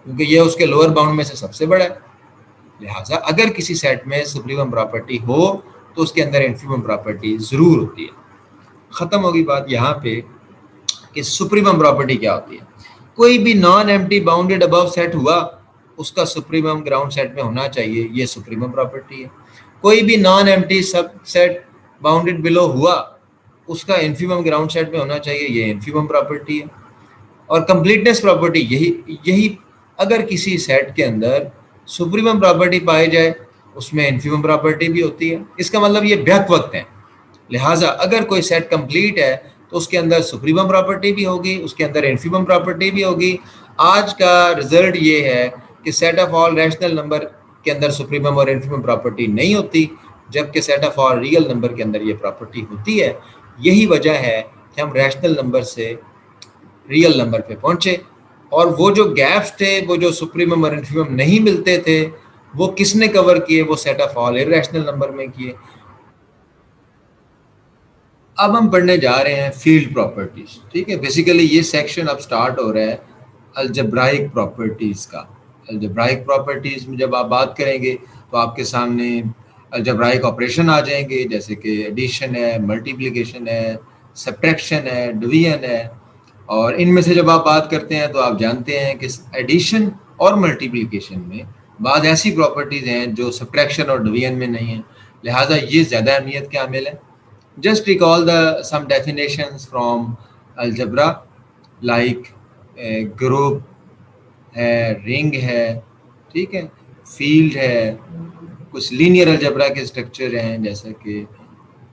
क्योंकि ये उसके लोअर बाउंड में से सबसे बड़ा है। लिहाजा अगर किसी सेट में सुप्रीमम प्रॉपर्टी हो तो उसके अंदर इन्फीमम प्रॉपर्टी जरूर होती है। खत्म होगी बात यहाँ पे कि सुप्रीमम प्रॉपर्टी क्या होती है। कोई भी non empty bounded above set हुआ उसका सुप्रीमम ग्राउंड सेट में होना चाहिए, ये सुप्रीमम प्रॉपर्टी है। कोई भी नॉन एम्प्टी सब सेट बाउंडेड बिलो हुआ उसका इन्फीमम ग्राउंड सेट में होना चाहिए, ये इन्फीमम प्रॉपर्टी है। और कंप्लीटनेस प्रॉपर्टी यही यही अगर किसी सेट के अंदर सुप्रीमम प्रॉपर्टी पाई जाए उसमें इन्फीमम प्रॉपर्टी भी होती है। इसका मतलब ये बैक वक्त है, लिहाजा अगर कोई सेट कंप्लीट है तो उसके अंदर सुप्रीमम प्रॉपर्टी भी होगी, उसके अंदर इन्फीमम प्रॉपर्टी भी होगी। आज का रिजल्ट ये है कि set of all rational number के अंदर सुप्रीमम और इन्फीमम प्रॉपर्टी नहीं होती, जबकि set of all real number के अंदर ये प्रॉपर्टी होती है। यही वजह है कि हम रैशनल नंबर से रियल नंबर पे पहुंचे, और वो जो गैप्स थे, वो जो सुप्रीमम और इन्फीमम नहीं मिलते थे, वो किसने कवर किए? वो set of all irrational number में किए। अब हम पढ़ने जा रहे हैं फील्ड प्रॉपर्टीज, ठीक है। बेसिकली ये सेक्शन अब स्टार्ट हो रहा है अलजेब्राइक प्रॉपर्टीज का। अलजेब्राइक प्रॉपर्टीज में जब आप बात करेंगे तो आपके सामने अलजेब्राइक ऑपरेशन आ जाएंगे, जैसे कि एडिशन है, मल्टीप्लिकेशन है, सब्ट्रैक्शन है, डिवीजन है। और इनमें से जब आप बात करते हैं तो आप जानते हैं कि एडिशन और मल्टीप्लिकेशन में बाद ऐसी प्रॉपर्टीज हैं जो सब्ट्रैक्शन और डिवीजन में नहीं है, लिहाजा ये ज़्यादा अहमियत के हामिल है। Just recall some definitions from algebra like group है, रिंग है, ठीक है, फील्ड है, कुछ लीनियर अलजेब्रा के स्ट्रक्चर हैं जैसे कि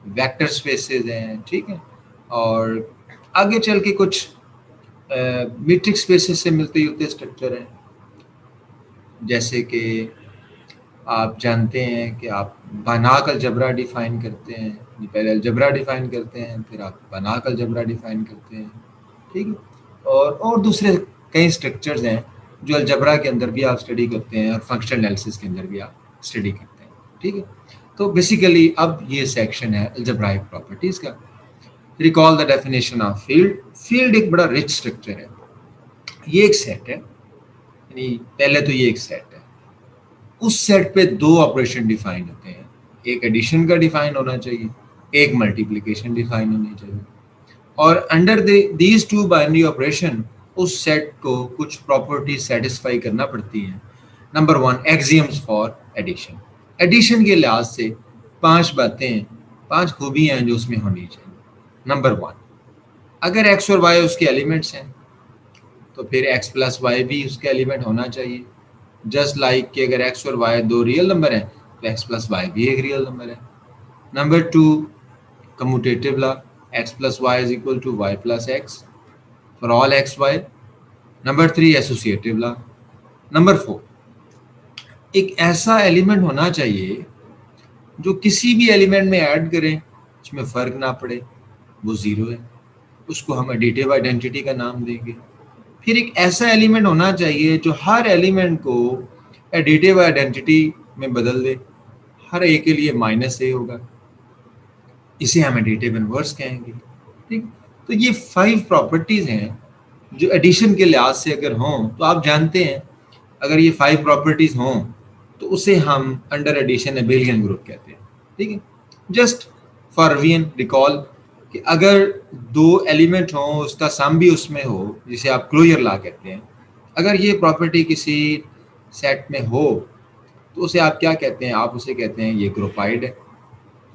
वेक्टर स्पेसेस हैं, ठीक है, और आगे चल के कुछ मीट्रिक स्पेसेस से मिलते जुलते स्ट्रक्चर हैं, जैसे कि आप जानते हैं कि आप बनाक अलजेब्रा डिफाइन करते हैं, पहले अलजेब्रा डिफाइन करते हैं फिर आप बनाक अलजेब्रा डिफाइन करते हैं, ठीक है, और दूसरे कई स्ट्रक्चर्स हैं जो अलजेब्रा के अंदर भी आप स्टडी करते हैं और फंक्शनल एनालिसिस के अंदर भी आप स्टडी करते हैं, ठीक है। तो बेसिकली अब ये सेक्शन है अलजेब्राइक प्रॉपर्टीज़ का। Recall the definition of field. Field एक बड़ा रिच स्ट्रक्चर है, ये एक सेट है, यानी पहले तो ये एक सेट है, उस सेट पे दो ऑपरेशन डिफाइन होते हैं, एक एडिशन का डिफाइन होना चाहिए, एक मल्टीप्लिकेशन डिफाइन होनी चाहिए, और under these two binary operation उस सेट को कुछ प्रॉपर्टी सेटिस्फाई करना पड़ती हैं। Number 1, axioms for addition. Addition के लिहाज से 5 बातें, 5 खूबियाँ हैं जो उसमें होनी चाहिए। नंबर 1, अगर एक्स और वाई उसके एलिमेंट्स हैं तो फिर x प्लस वाई भी उसका एलिमेंट होना चाहिए। जस्ट लाइक कि अगर x और y दो रियल नंबर हैं तो x प्लस वाई भी एक रियल नंबर है। Number 2, commutative law, x plus Y is equal to Y plus X for all X Y. Number 3, associative law. Number 4, एक ऐसा एलिमेंट होना चाहिए जो किसी भी एलिमेंट में ऐड करें उसमें फ़र्क ना पड़े, वो ज़ीरो है, उसको हम एडिटिव आइडेंटिटी का नाम देंगे। फिर एक ऐसा एलिमेंट होना चाहिए जो हर एलिमेंट को एडिटिव आइडेंटिटी में बदल दे, हर ए के लिए माइनस ए होगा, इसे हम एडिटिव इनवर्स कहेंगे। ठीक, तो ये 5 प्रॉपर्टीज़ हैं जो एडिशन के लिहाज से अगर हों तो आप जानते हैं अगर ये 5 प्रॉपर्टीज़ हों तो उसे हम अंडर एडिशन एबेलियन ग्रुप कहते हैं। ठीक है, जस्ट फॉर रिवीजन रिकॉल कि अगर दो एलिमेंट हों उसका सम भी उसमें हो, जिसे आप क्लोजर लॉ कहते हैं, अगर ये प्रॉपर्टी किसी सेट में हो तो उसे आप क्या कहते हैं? आप उसे कहते हैं ये ग्रुपाइड है।